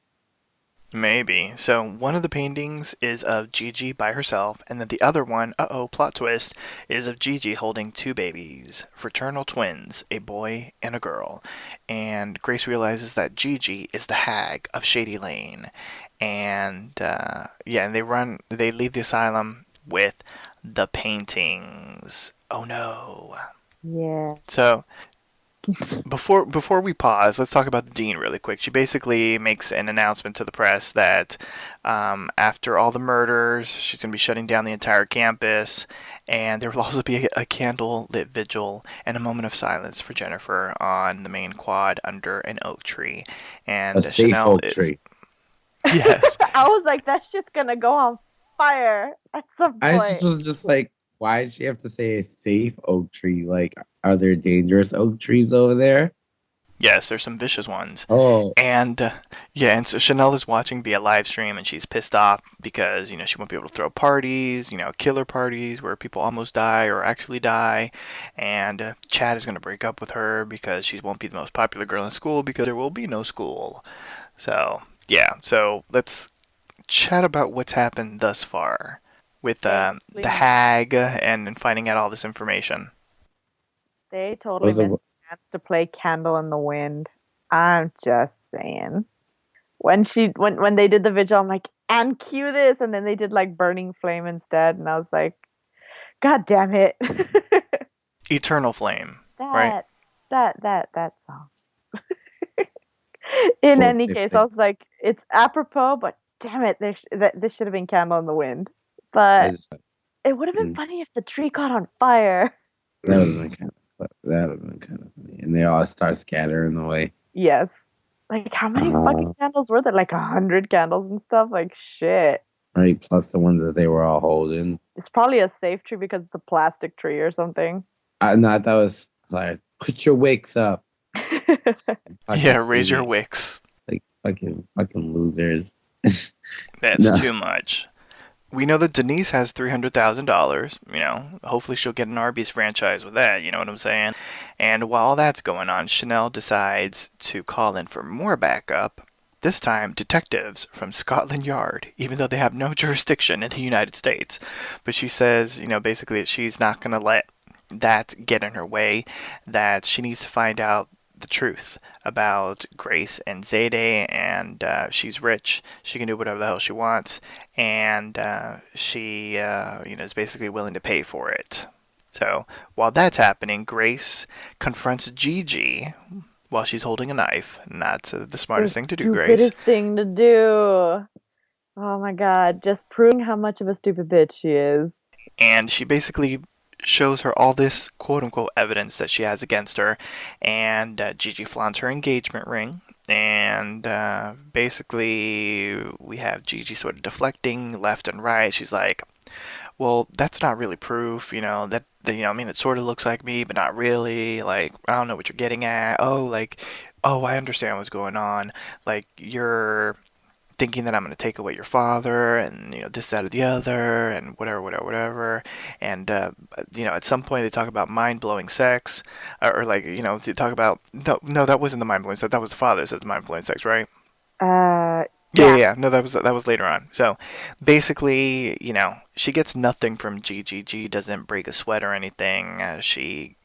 Maybe. So one of the paintings is of Gigi by herself, and then the other one, plot twist, is of Gigi holding 2 babies, fraternal twins, a boy and a girl. And Grace realizes that Gigi is the Hag of Shady Lane. And and they leave the asylum with the paintings. Oh no. Yeah. So before we pause, let's talk about the dean really quick. She basically makes an announcement to the press that after all the murders, she's going to be shutting down the entire campus, and there will also be a candle-lit vigil and a moment of silence for Jennifer on the main quad under an oak tree. And A safe Chanel oak tree. Yes. I was like, that shit's gonna go on fire at some point. I just was just like, why did she have to say a safe oak tree? Like, are there dangerous oak trees over there? Yes, there's some vicious ones. Oh, And and so Chanel is watching via live stream, and she's pissed off because she won't be able to throw parties, killer parties where people almost die or actually die. And Chad is going to break up with her because she won't be the most popular girl in school because there will be no school. So yeah, so let's chat about what's happened thus far with the please. Hag and finding out all this information. They totally Was it- missed the chance to play Candle in the Wind. I'm just saying. When they did the vigil, I'm like, and cue this, and then they did like Burning Flame instead, and I was like, God damn it. Eternal Flame, that right? that song. In Both any case, different. I was like, it's apropos, but damn it, this should have been Candle in the Wind. I But just, it would have been Mm. funny if the tree caught on fire. that would have been kind of funny. And they all start scattering away. Yes. Like, how many Uh-huh. fucking candles were there? Like 100 candles and stuff? Like, shit. Right, plus the ones that they were all holding. It's probably a safe tree because it's a plastic tree or something. I thought that was like, put your wicks up. Yeah, raise your idiot. wicks. Like fucking losers. That's No. too much. We know that Denise has $300,000. Hopefully she'll get an Arby's franchise with that. You know what I'm saying? And while that's going on, Chanel decides to call in for more backup. This time, detectives from Scotland Yard, even though they have no jurisdiction in the United States. But she says, basically that she's not going to let that get in her way, that she needs to find out the truth about Grace and Zayde, and she's rich. She can do whatever the hell she wants, and she is basically willing to pay for it. So while that's happening, Grace confronts Gigi while she's holding a knife. Not the smartest thing to do, Grace. Stupidest thing to do. Oh my god, just proving how much of a stupid bitch she is. And she basically shows her all this quote-unquote evidence that she has against her, and Gigi flaunts her engagement ring, And basically, we have Gigi sort of deflecting left and right. She's like, well, that's not really proof, I mean, it sort of looks like me, but not really. Like, I don't know what you're getting at. Oh, I understand what's going on. Like, you're thinking that I'm going to take away your father and, this, that, or the other, and whatever, whatever, whatever. And, at some point they talk about mind-blowing sex, or like, they talk about, no, that wasn't the mind-blowing sex. That was the father that said the mind-blowing sex, right? Yeah. Yeah. No, that was later on. So basically, she gets nothing from Gigi. G doesn't break a sweat or anything. She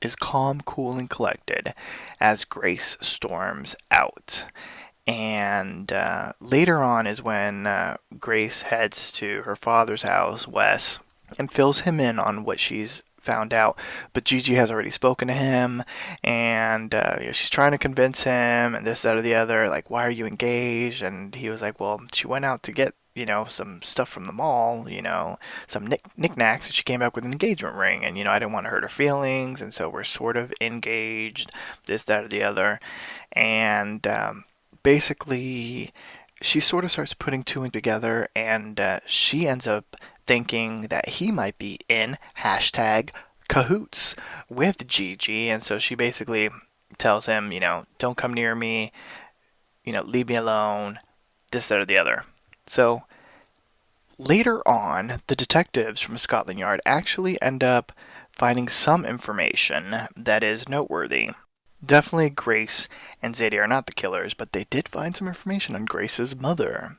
is calm, cool, and collected as Grace storms out. And later on is when Grace heads to her father's house, Wes, and fills him in on what she's found out. But Gigi has already spoken to him, and she's trying to convince him, and this, that, or the other. Like, why are you engaged? And he was like, well, she went out to get some stuff from the mall, some knickknacks, and she came back with an engagement ring, and I didn't want to hurt her feelings, and so we're sort of engaged, this, that, or the other, and basically, she sort of starts putting two and together, and she ends up thinking that he might be in hashtag cahoots with Gigi, and so she basically tells him, don't come near me, leave me alone, this, that, or the other. So later on, the detectives from Scotland Yard actually end up finding some information that is noteworthy. Definitely Grace and Zadie are not the killers, but they did find some information on Grace's mother.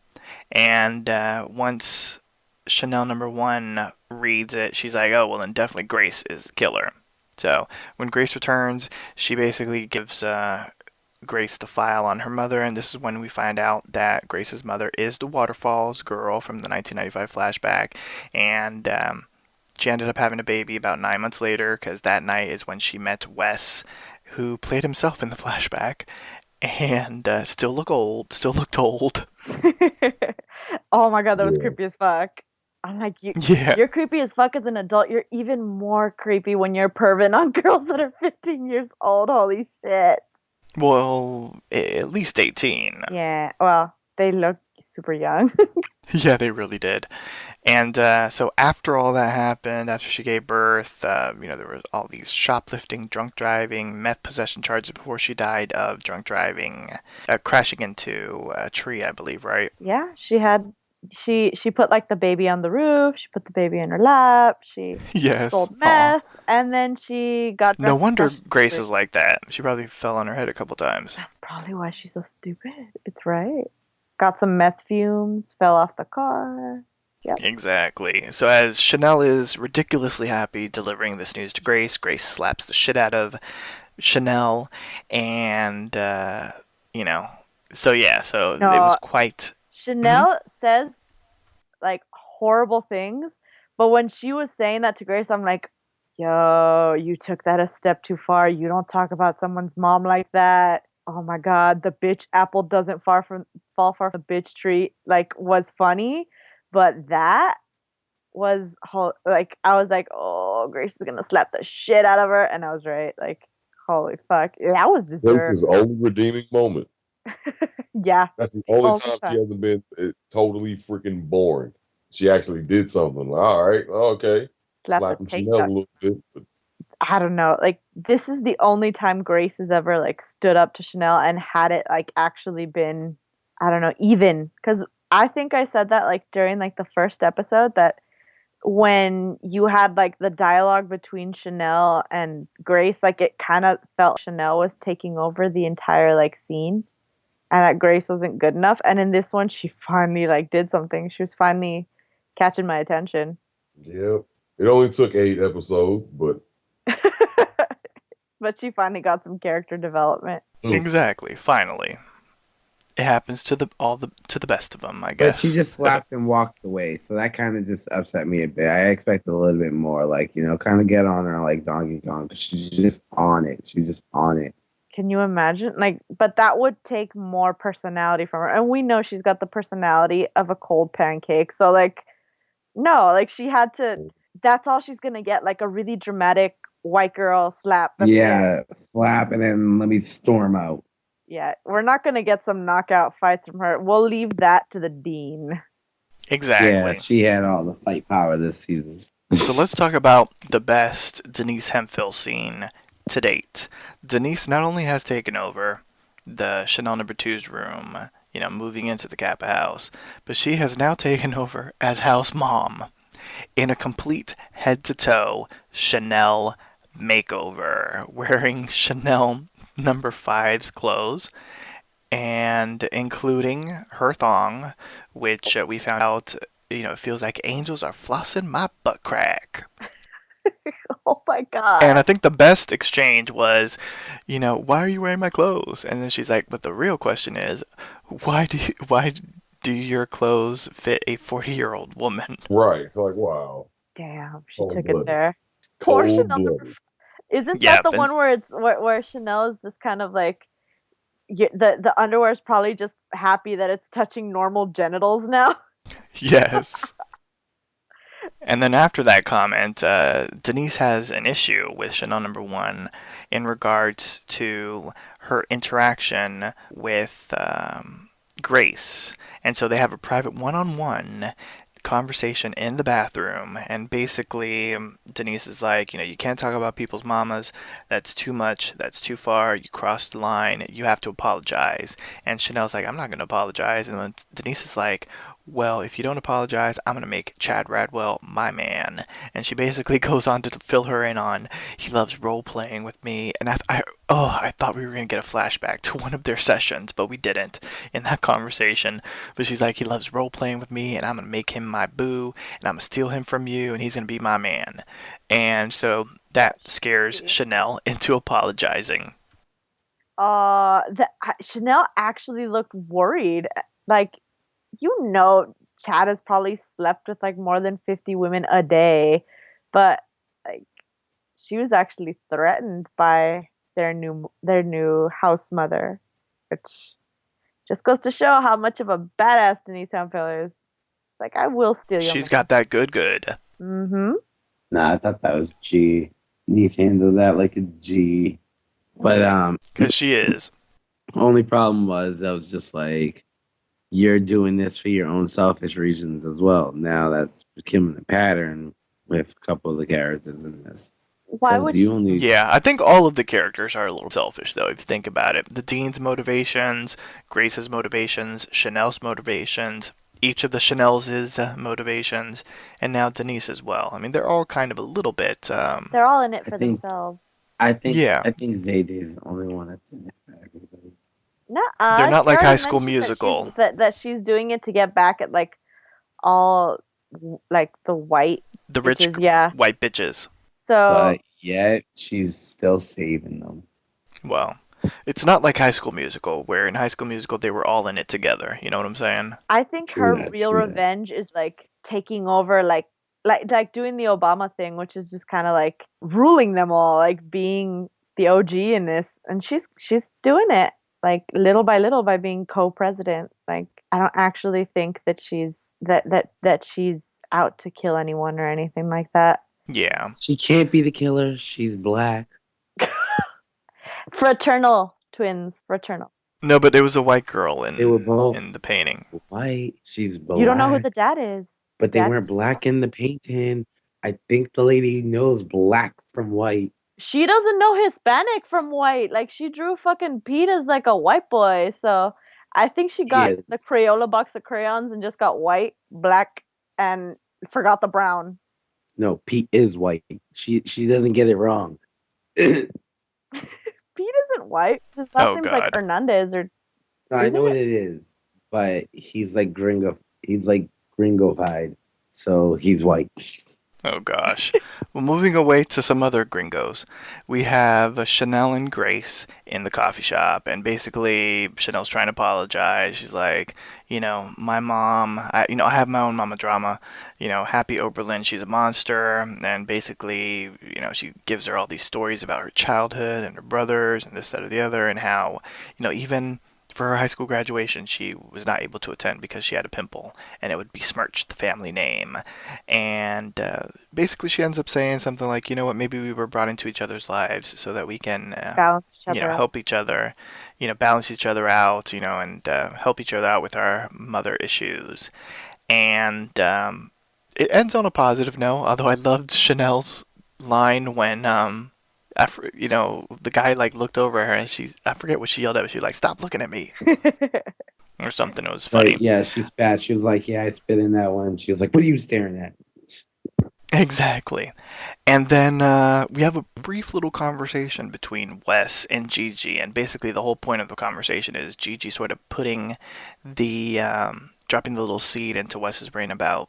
And once Chanel number one reads it, she's like, oh, well, then definitely Grace is the killer. So when Grace returns, she basically gives Grace the file on her mother, and this is when we find out that Grace's mother is the Waterfalls girl from the 1995 flashback, and she ended up having a baby about 9 months later, because that night is when she met Wes, who played himself in the flashback, and still looked old. Oh my god, that was Yeah. creepy as fuck. I'm like, Yeah. you're creepy as fuck as an adult. You're even more creepy when you're perving on girls that are 15 years old. Holy shit. Well, at least 18. Yeah, well, they look super young. Yeah, they really did. And so after all that happened, after she gave birth, there was all these shoplifting, drunk driving, meth possession charges before she died of drunk driving, crashing into a tree, I believe, right? Yeah, she put like the baby on the roof. She put the baby in her lap. She Yes. sold Aw. meth, and then she got No drunk and wonder crashed into a Grace tree. is like that. She probably fell on her head a couple times. That's probably why she's so stupid. It's right. Got some meth fumes, fell off the car. Yep. Exactly. So as Chanel is ridiculously happy delivering this news to Grace, Grace slaps the shit out of Chanel, and you know, so it was No, quite. Mhm. Chanel says like horrible things, but when she was saying that to Grace, I'm like, yo, you took that a step too far. You don't talk about someone's mom like that. Oh my god, the bitch apple doesn't fall far from the bitch tree. Like was funny, but that was like I was like, oh, Grace is gonna slap the shit out of her, and I was right. Like, holy fuck, that was deserved. Grace's only redeeming moment. Yeah, That's the the only only time she time. hasn't been totally freaking boring. She actually did something. All right, okay. Slap the Slapping taste Chanel a out. little bit, but I don't know. Like this is the only time Grace has ever like stood up to Chanel and had it like actually been, I don't know, even because I think I said that like during like the first episode that when you had like the dialogue between Chanel and Grace, like it kind of felt Chanel was taking over the entire like scene and that Grace wasn't good enough. And in this one, she finally like did something. She was finally catching my attention. yeah. It only took 8 episodes, but But she finally got some character development. Exactly. Finally, it happens to the best of them, I But she guess. just slapped and walked away, so that kind of just upset me a bit. I expected a little bit more, like kind of get on her like Donkey Kong. But she's just on it. She's just on it. Can you imagine? Like, but that would take more personality from her. And we know she's got the personality of a cold pancake. So, like, no, like, she had to, that's all she's going to get. Like, a really dramatic white girl slap. That's it. Yeah, slap and then let me storm out. Yeah, we're not going to get some knockout fights from her. We'll leave that to the dean. Yeah, Exactly. she had all the fight power this season. So let's talk about the best Denise Hemphill scene to date. Denise not only has taken over the Chanel number two's room, moving into the Kappa house, but she has now taken over as house mom in a complete head to toe Chanel makeover, wearing Chanel number five's clothes and including her thong, which we found out, it feels like angels are flossing my butt crack. Oh my And I god. think the best exchange was, why are you wearing my clothes? And then she's like, but the real question is, why do your clothes fit a 40-year-old woman? Right. Like, wow. Damn, she Cold took it blooded. there. Poor Cold Chanel. blooded. Isn't that Yeah, the one where where Chanel is just kind of like the underwear is probably just happy that it's touching normal genitals now? yes. And then after that comment, Denise has an issue with Chanel number one in regards to her interaction with Grace. And so they have a private one-on-one conversation in the bathroom, and basically Denise is like, you can't talk about people's mamas. That's too much. That's too far. You crossed the line. You have to apologize. And Chanel's like, I'm not going to apologize. And then Denise is like, well, if you don't apologize, I'm going to make Chad Radwell my man. And she basically goes on to fill her in on, he loves role playing with me. And I thought we were going to get a flashback to one of their sessions, but we didn't in that conversation. But she's like, he loves role playing with me, and I'm going to make him my boo, and I'm going to steal him from you, and he's going to be my man. And so that scares Chanel into apologizing. Chanel actually looked worried. Like, Chad has probably slept with like more than 50 women a day, but like she was actually threatened by their new house mother, which just goes to show how much of a badass Denise Hemphill is. Like, I will steal your She's man. got that good. Mm-hmm. Nah, I thought that was G. Needs to handle that like a G. But Because she is. only problem was I was just like, you're doing this for your own selfish reasons as well. Now that's becoming a pattern with a couple of the characters in this. Why would Because you only Yeah, I think all of the characters are a little selfish, though, if you think about it. The Dean's motivations, Grace's motivations, Chanel's motivations, each of the Chanel's motivations, and now Denise as well. I mean, they're all kind of a little bit, they're all in it I for think themselves? yeah, I think Zayde's the only one that's in it for everybody. No, they're not she like already High School mentioned Musical, that she's doing it to get back at like all like the white the rich bitches. Yeah. white bitches. So But yet she's still saving them. Well, it's not like High School Musical, where in High School Musical they were all in it together. You know what I'm saying? I think True her that, real true that. revenge is like taking over, like doing the Obama thing, which is just kind of like ruling them all, like being the OG in this, and she's doing it like little by little by being co-president. Like, I don't actually think that she's out to kill anyone or anything like that. Yeah. She can't be the killer. She's black. Fraternal twins, fraternal. No, but there was a white girl They were both in the painting. white. She's You don't know who black. the dad is. But they Dad. weren't black in the painting. I think the lady knows black from white. She doesn't know Hispanic from white. Like, she drew fucking Pete as like a white boy. So I think she got the Yes. Crayola box of crayons and just got white, black, and forgot the brown. No, Pete is white. She doesn't get it wrong. Pete isn't white. His last Oh, name's like God. Hernandez or I Isn't know what it? it is, but he's like gringofied, so he's white. Oh, gosh. Well, moving away to some other gringos, we have Chanel and Grace in the coffee shop, and basically Chanel's trying to apologize. She's like, my mom, I have my own mama drama. Happy Oberlin, she's a monster, and basically, she gives her all these stories about her childhood and her brothers and this, that, or the other, and how, even for her high school graduation, she was not able to attend because she had a pimple, and it would besmirch the family name. And basically, she ends up saying something like, you know what, maybe we were brought into each other's lives so that we can, Balance each other out. help each other, balance each other out, and help each other out with our mother issues. And it ends on a positive note, although I loved Chanel's line when the guy like looked over her and I forget what she yelled at, but she was like, "Stop looking at me," or something. It was funny. Like, yeah, she spat. She was like, "Yeah, I spit in that one." She was like, "What are you staring at?" Exactly. And then we have a brief little conversation between Wes and Gigi, and basically the whole point of the conversation is Gigi sort of putting the dropping the little seed into Wes's brain about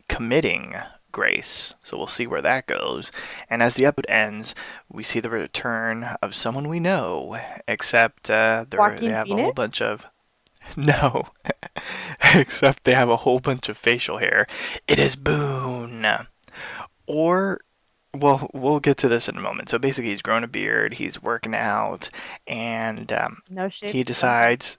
committing Grace. So we'll see where that goes. And as the episode ends, we see the return of someone we know, except they have Phoenix? a whole bunch of no, except they have a whole bunch of facial hair. It is Boone. Or, well, we'll get to this in a moment. So basically, he's grown a beard, he's working out, and No shade. he decides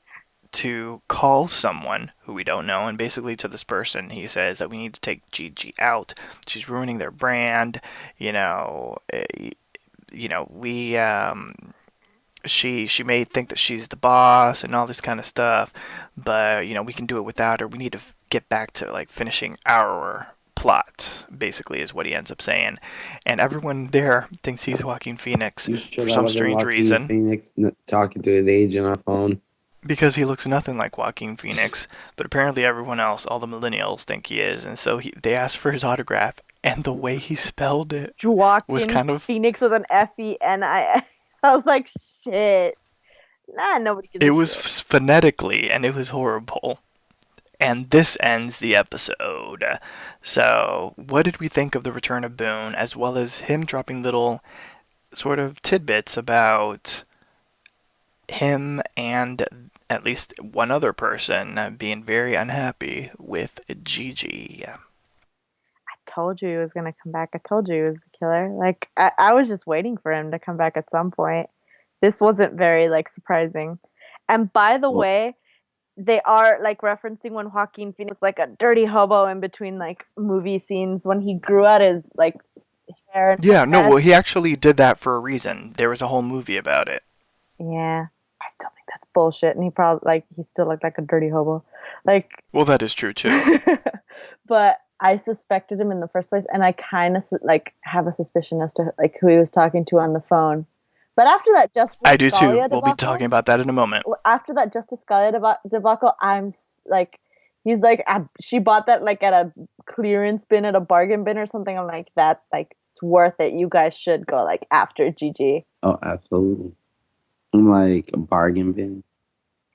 to call someone who we don't know, and basically to this person, he says that we need to take Gigi out. She's ruining their brand. She may think that she's the boss and all this kind of stuff, but we can do it without her. We need to get back to like finishing our plot, basically, is what he ends up saying. And everyone there thinks he's Joaquin Phoenix for some strange reason. Phoenix talking to his agent on the phone. Because he looks nothing like Joaquin Phoenix, but apparently everyone else, all the millennials, think he is, and so they asked for his autograph, and the way he spelled it was kind of Phoenix with an F-E-N-I-S. I was like, shit. Nah, nobody can. It was phonetically, and it was horrible. And this ends the episode. So, what did we think of the return of Boone, as well as him dropping little sort of tidbits about him and at least one other person being very unhappy with Gigi? I told you he was going to come back. I told you he was the killer. Like, I was just waiting for him to come back at some point. This wasn't very, like, surprising. And by the way, they are, like, referencing when Joaquin Phoenix was, like, a dirty hobo in between, like, movie scenes when he grew out his, like, hair. And yeah, no, well, he actually did that for a reason. There was a whole movie about it. Yeah. I still think that's bullshit. And he probably, like, he still looked like a dirty hobo. Like. Well, that is true, too. But I suspected him in the first place, and I kind of, like, have a suspicion as to, like, who he was talking to on the phone. But after that Justice I do, too. Scalia We'll be talking about that in a moment. After that Justice Scalia debacle, I'm, like, he's like, she bought that, like, at a clearance bin, at a bargain bin or something. I'm like, that, like, it's worth it. You guys should go, like, after Gigi. Oh, absolutely. I'm like, a bargain bin?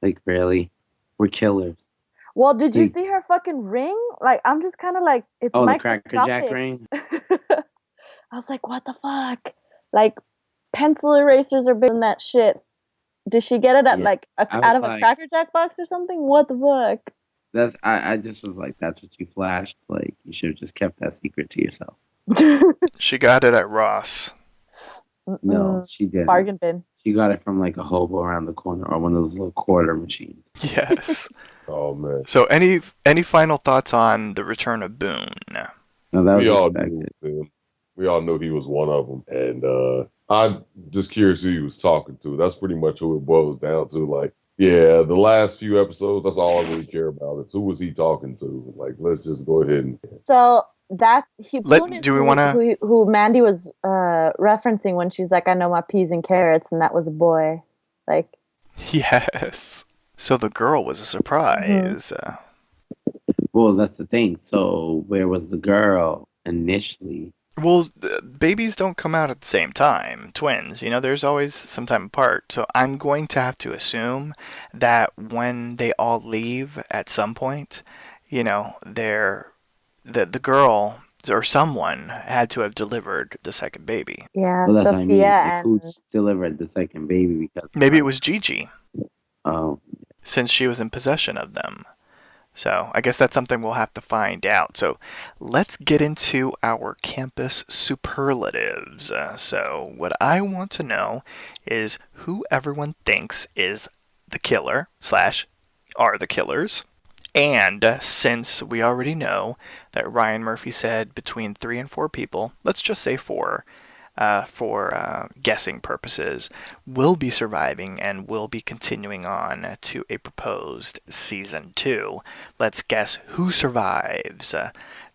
Like, really? We're killers. Well, did you see her fucking ring? Like, I'm just kind of like, it's the microscopic. Cracker Jack ring? I was like, what the fuck? Like, pencil erasers are bigger than that shit. Did she get it at like out of a Cracker Jack box or something? What the fuck? I just was like, that's what you flashed. Like, you should have just kept that secret to yourself. She got it at Ross. No, she didn't. Bargain bin. She got it from like a hobo around the corner or one of those little quarter machines. Yes. Oh man. So any final thoughts on the return of Boone? No, that was we all expected. knew him. We all knew he was one of them, and I'm just curious who he was talking to. That's pretty much who it boils down to. Like, yeah, the last few episodes, that's all I really care about is who was he talking to. Like, let's just go ahead and. So that's who Mandy was referencing when she's like, I know my peas and carrots, and that was a boy. Like, yes. So the girl was a surprise. Mm-hmm. Well, that's the thing. So where was the girl initially? Well, babies don't come out at the same time. Twins, there's always some time apart. So I'm going to have to assume that when they all leave at some point, the girl or someone had to have delivered the second baby. Yeah, well, that's Sophia what I mean. and Who delivered the second baby? Because maybe it was Gigi. Oh. Since she was in possession of them. So I guess that's something we'll have to find out. So let's get into our campus superlatives. So what I want to know is who everyone thinks is the killer slash are the killers. And since we already know that Ryan Murphy said between 3 and 4 people, let's just say 4, for guessing purposes, will be surviving and will be continuing on to a proposed season 2. Let's guess who survives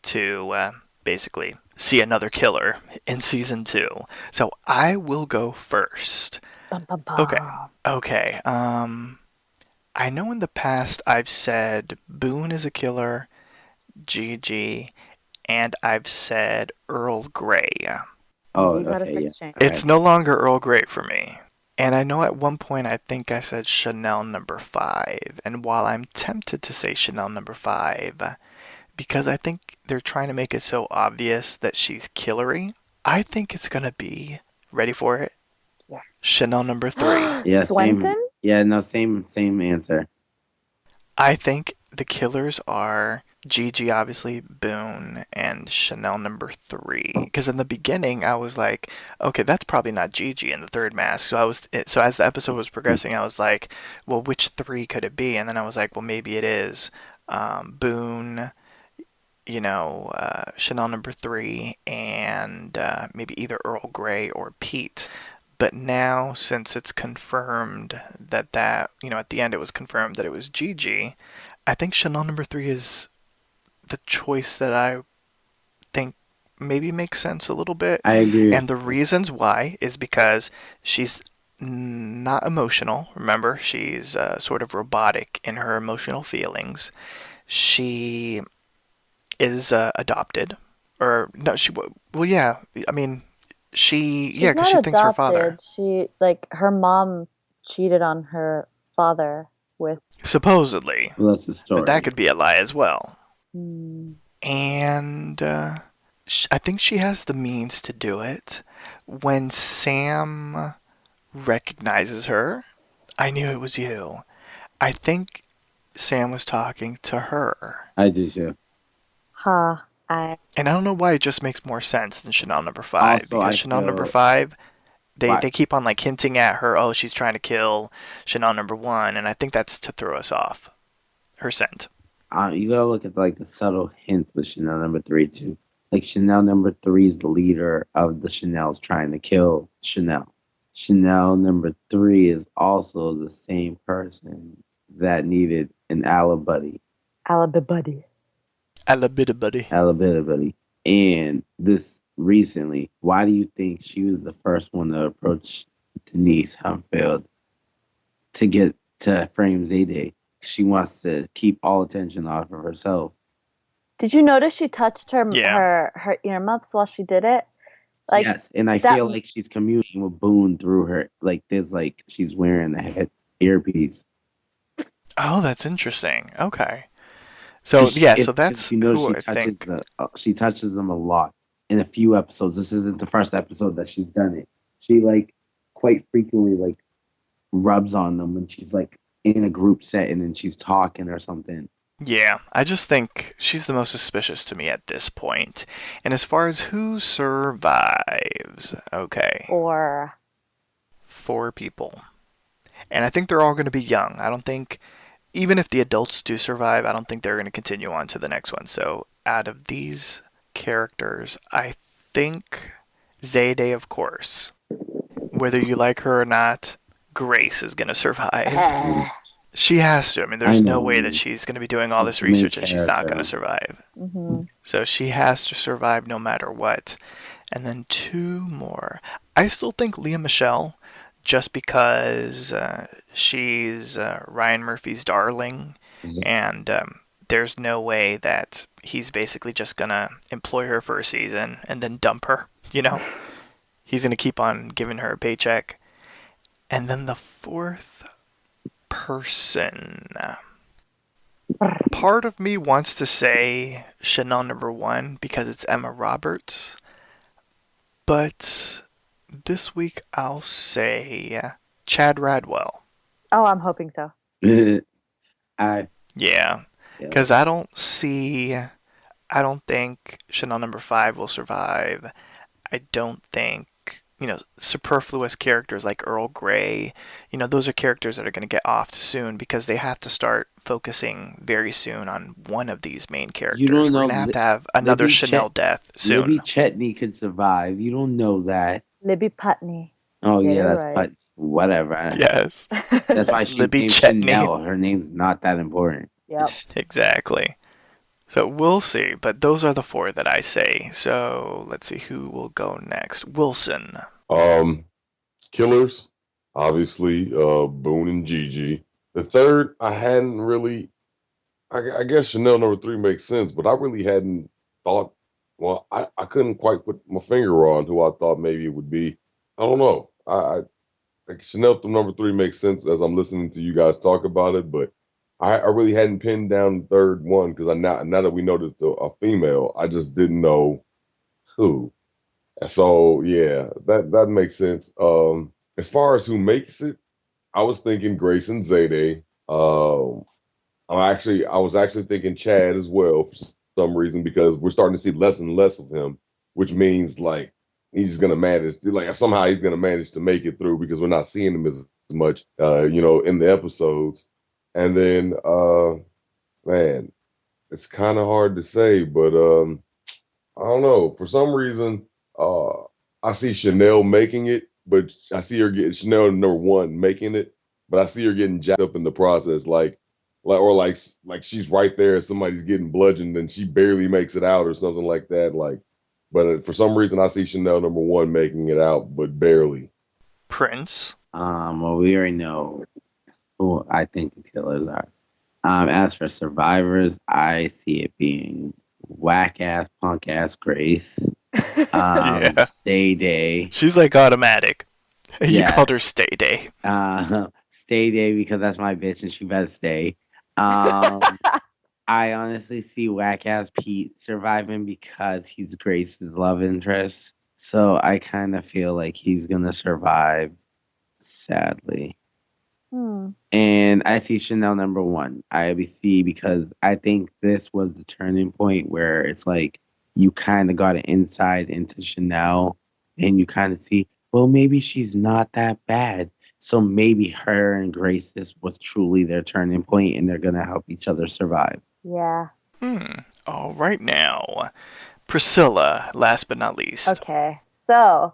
to basically see another killer in season 2. So I will go first. Bum, bum, bum. Okay. I know in the past I've said Boone is a killer, Gigi, and I've said Earl Grey. Oh, You've had a okay, yeah. sex change. It's no longer Earl Grey for me. And I know at one point I think I said Chanel number 5. And while I'm tempted to say Chanel number 5, because I think they're trying to make it so obvious that she's killery, I think it's going to be, ready for it? Yeah. Chanel number 3. Yeah, same. Swenson? Yeah, no, same answer. I think the killers are Gigi, obviously, Boone, and Chanel number 3. Because in the beginning, I was like, okay, that's probably not Gigi in the third mask. So as the episode was progressing, I was like, well, which 3 could it be? And then I was like, well, maybe it is Boone, Chanel number 3, and maybe either Earl Grey or Pete. But now, since it's confirmed that at the end it was confirmed that it was Gigi, I think Chanel number 3 is the choice that I think maybe makes sense a little bit. I agree. And the reasons why is because she's not emotional. Remember, she's sort of robotic in her emotional feelings. She is adopted. Or, no, yeah, I mean, She's because not she thinks her father. adopted. She, her mom cheated on her father with. Supposedly. Well, that's the story. But that could be a lie as well. Hmm. And I think she has the means to do it. When Sam recognizes her, I knew it was you. I think Sam was talking to her. I do too. And I don't know why it just makes more sense than Chanel number 5. Also, because Chanel number 5, they keep on hinting at her, oh, she's trying to kill Chanel number 1, and I think that's to throw us off. Her scent. You gotta look at the subtle hints with Chanel number 3 too. Chanel number 3 is the leader of the Chanels trying to kill Chanel. Chanel number 3 is also the same person that needed an alibuddy. Alibuddy. Alibuddy. And this recently, why do you think she was the first one to approach Denise Humfield to get to frame Zayday? She wants to keep all attention off of herself. Did you notice she touched her earmuffs while she did it? Yes, and I feel like she's communing with Boone through her. She's wearing the head earpiece. Oh, that's interesting. Okay. So so that's who I think. She touches them a lot in a few episodes. This isn't the first episode that she's done it. She quite frequently rubs on them when she's in a group setting and she's talking or something. Yeah, I just think she's the most suspicious to me at this point. And as far as who survives, okay. 4 people. And I think they're all going to be young. I don't think, even if the adults do survive, I don't think they're going to continue on to the next one. So out of these characters, I think Zayday, of course. Whether you like her or not, Grace is going to survive. She has to. I mean, there's no way that she's going to be doing all this research and she's not going to survive. Mm-hmm. So she has to survive no matter what. And then 2 more. I still think Leah Michelle, just because she's Ryan Murphy's darling, and there's no way that he's basically just going to employ her for a season and then dump her, He's going to keep on giving her a paycheck. And then the 4th person. Part of me wants to say Chanel number 1 because it's Emma Roberts. But this week I'll say Chad Radwell. Oh, I'm hoping so. Yeah. Because I don't think Chanel number 5 will survive. I don't think superfluous characters like Earl Grey. Those are characters that are going to get off soon because they have to start focusing very soon on one of these main You characters. don't We're know going to have another Chanel death Libby soon. Chetney could survive. You don't know that. Libby Putney. Oh Get yeah, it that's right. whatever. Yes. That's why she's Libby named Chetney. Chanel. Her name's not that important. Yep. Exactly. So we'll see, but those are the four that I say. So let's see who will go next. Wilson. Killers, obviously, Boone and Gigi. The third, I hadn't really. I guess Chanel number three makes sense, but I really hadn't thought. Well, I couldn't quite put my finger on who I thought maybe it would be. I don't know. Like Chanel number three makes sense as I'm listening to you guys talk about it, but I really hadn't pinned down the third one because now that we know that it's a female, I just didn't know who. And so yeah, that makes sense. As far as who makes it, I was thinking Grace and Zayday. I was actually thinking Chad as well for some reason because we're starting to see less and less of him, which means like he's gonna manage, like somehow he's gonna manage to make it through because we're not seeing him as much, in the episodes. And then, man, it's kind of hard to say, but I don't know. For some reason, uh, I see Chanel making it, but I see her getting Chanel number one making it, but I see her getting jacked up in the process, like she's right there. Somebody's getting bludgeoned and she barely makes it out or something like that. Like, but for some reason, I see Chanel number one making it out, but barely. Prince. Well, we already know who I think the killers are. As for survivors, I see it being whack ass, punk ass Grace. Yeah. Stay Day. She's like automatic. You Yeah. called her Stay Day. Stay Day because that's my bitch and she better stay. I honestly see whack ass Pete surviving because he's Grace's love interest. So I kind of feel like he's gonna survive, sadly. And I see Chanel number one, IBC, because I think this was the turning point where it's like you kind of got an insight into Chanel and you kind of see, well, maybe she's not that bad. So maybe her and Grace, this was truly their turning point and they're going to help each other survive. Yeah. All right now. Priscilla, last but not least. Okay. So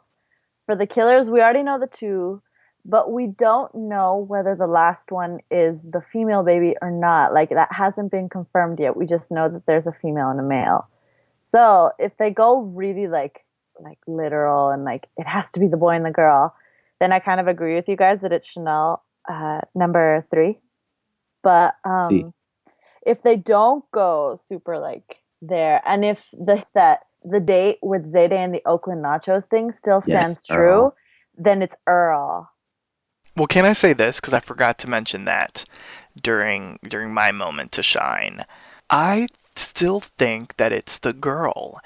for the killers, we already know the two, but we don't know whether the last one is the female baby or not. Like that hasn't been confirmed yet. We just know that there's a female and a male. So if they go really like literal and like it has to be the boy and the girl, then I kind of agree with you guys that it's Chanel number 3. But if they don't go super like there, and if the date with Zayday and the Oakland Nachos thing still stands true, then it's Earl. Well, can I say this? Because I forgot to mention that during my moment to shine. I still think that it's the girl.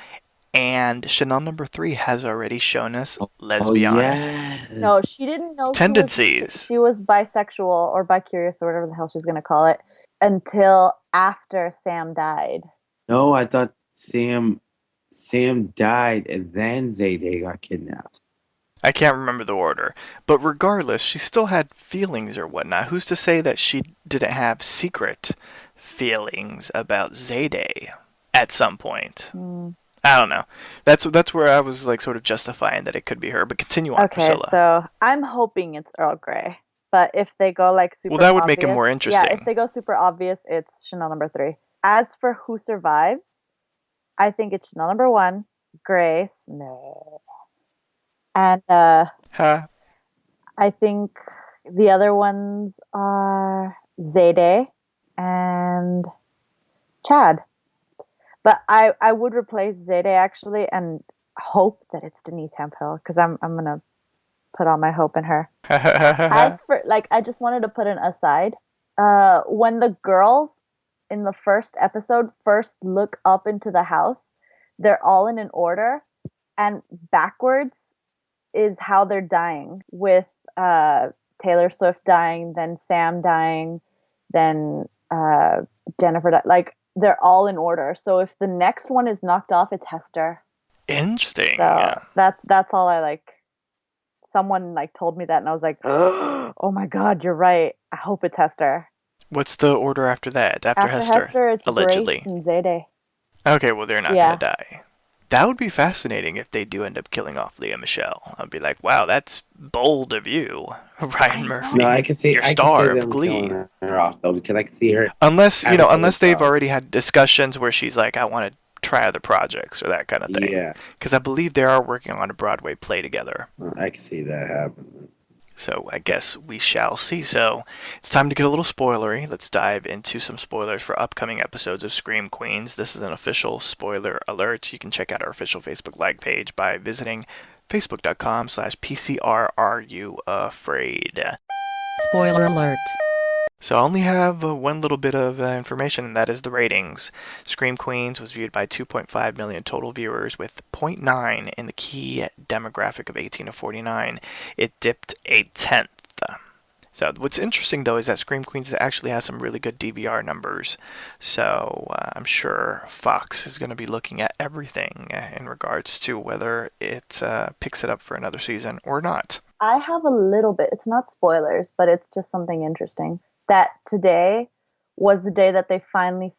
And Chanel number 3 has already shown us, let's be honest. No, she didn't know tendencies. She was bisexual or bicurious or whatever the hell she's going to call it until after Sam died. No, I thought Sam died and then Zayday got kidnapped. I can't remember the order. But regardless, she still had feelings or whatnot. Who's to say that she didn't have secret feelings about Zayday at some point? I don't know. That's where I was like sort of justifying that it could be her. But continue on, Priscilla. Okay, so I'm hoping it's Earl Grey. But if they go like super well, that would obvious, make it more interesting. Yeah, if they go super obvious, it's Chanel number 3. As for who survives, I think it's Chanel number 1, Grace. No. And I think the other ones are Zayday and Chad. But I would replace Zayday actually and hope that it's Denise Hemphill because I'm gonna put all my hope in her. As for I just wanted to put an aside. When the girls in the first episode first look up into the house, they're all in an order, and backwards is how they're dying, with Taylor Swift dying, then Sam dying, then Jennifer they're all in order. So if the next one is knocked off, it's Hester. Interesting. So that's all I like. someone like told me that, and I was like, oh my god, you're right. I hope it's Hester. What's the order after that? After Hester? It's Allegedly. Grace and Zayde. Okay, well, they're not Yeah. going to die. That would be fascinating if they do end up killing off Leah Michelle. I'd be like, wow, that's bold of you, Ryan Murphy. No, I can see. Your I star can see of them Glee. killing her off though, because I can see her. Unless having they've those already thoughts. had discussions where she's like, I want to try other projects or that kind of thing. Yeah, Because I believe they are working on a Broadway play together. I can see that happen. So I guess we shall see. So it's time to get a little spoilery. Let's dive into some spoilers for upcoming episodes of Scream Queens. This is an official spoiler alert. You can check out our official Facebook like page by visiting facebook.com/PCRRUAfraid. Spoiler alert. So I only have one little bit of information, and that is the ratings. Scream Queens was viewed by 2.5 million total viewers, with 0.9 in the key demographic of 18 to 49. It dipped a tenth. So what's interesting, though, is that Scream Queens actually has some really good DVR numbers. So I'm sure Fox is going to be looking at everything in regards to whether it picks it up for another season or not. I have a little bit. It's not spoilers, but it's just something interesting. That today was the day that they finally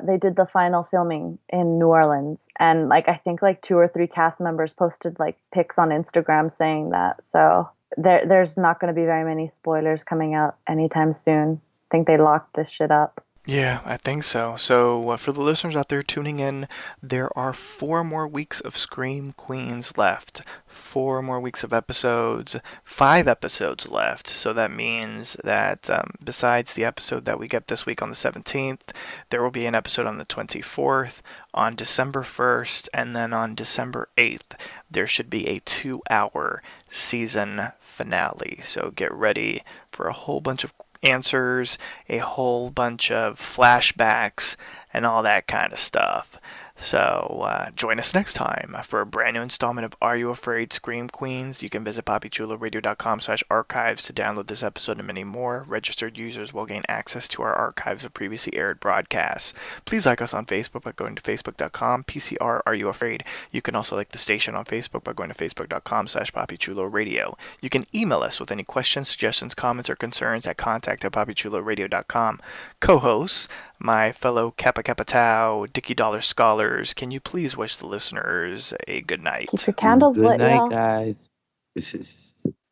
they did the final filming in New Orleans, and like I think like 2 or 3 cast members posted like pics on Instagram saying that. So there's not going to be very many spoilers coming out anytime soon. I think they locked this shit up. Yeah, I think so. So for the listeners out there tuning in, there are 4 more weeks of Scream Queens left. 4 more weeks of episodes, 5 episodes left. So that means that besides the episode that we get this week on the 17th, there will be an episode on the 24th, on December 1st, and then on December 8th, there should be a 2-hour season finale. So get ready for a whole bunch of answers, a whole bunch of flashbacks, and all that kind of stuff. So join us next time for a brand new installment of Are You Afraid? Scream Queens. You can visit poppychuloradio.com/archives to download this episode and many more. Registered users will gain access to our archives of previously aired broadcasts. Please like us on Facebook by going to facebook.com/PCR Are You Afraid? You can also like the station on Facebook by going to facebook.com/poppychuloradio. You can email us with any questions, suggestions, comments, or concerns at contact@poppychuloradio.com. Co-hosts, my fellow Kappa Kappa Tau, Dickie Dollar Scholars, can you please wish the listeners a good night? Keep your candles lit, Good night, y'all. guys.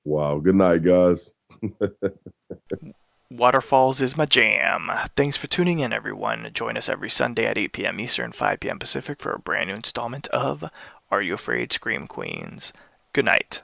Wow. Good night, guys. Waterfalls is my jam. Thanks for tuning in, everyone. Join us every Sunday at 8 p.m. Eastern, 5 p.m. Pacific for a brand new installment of Are You Afraid? Scream Queens. Good night.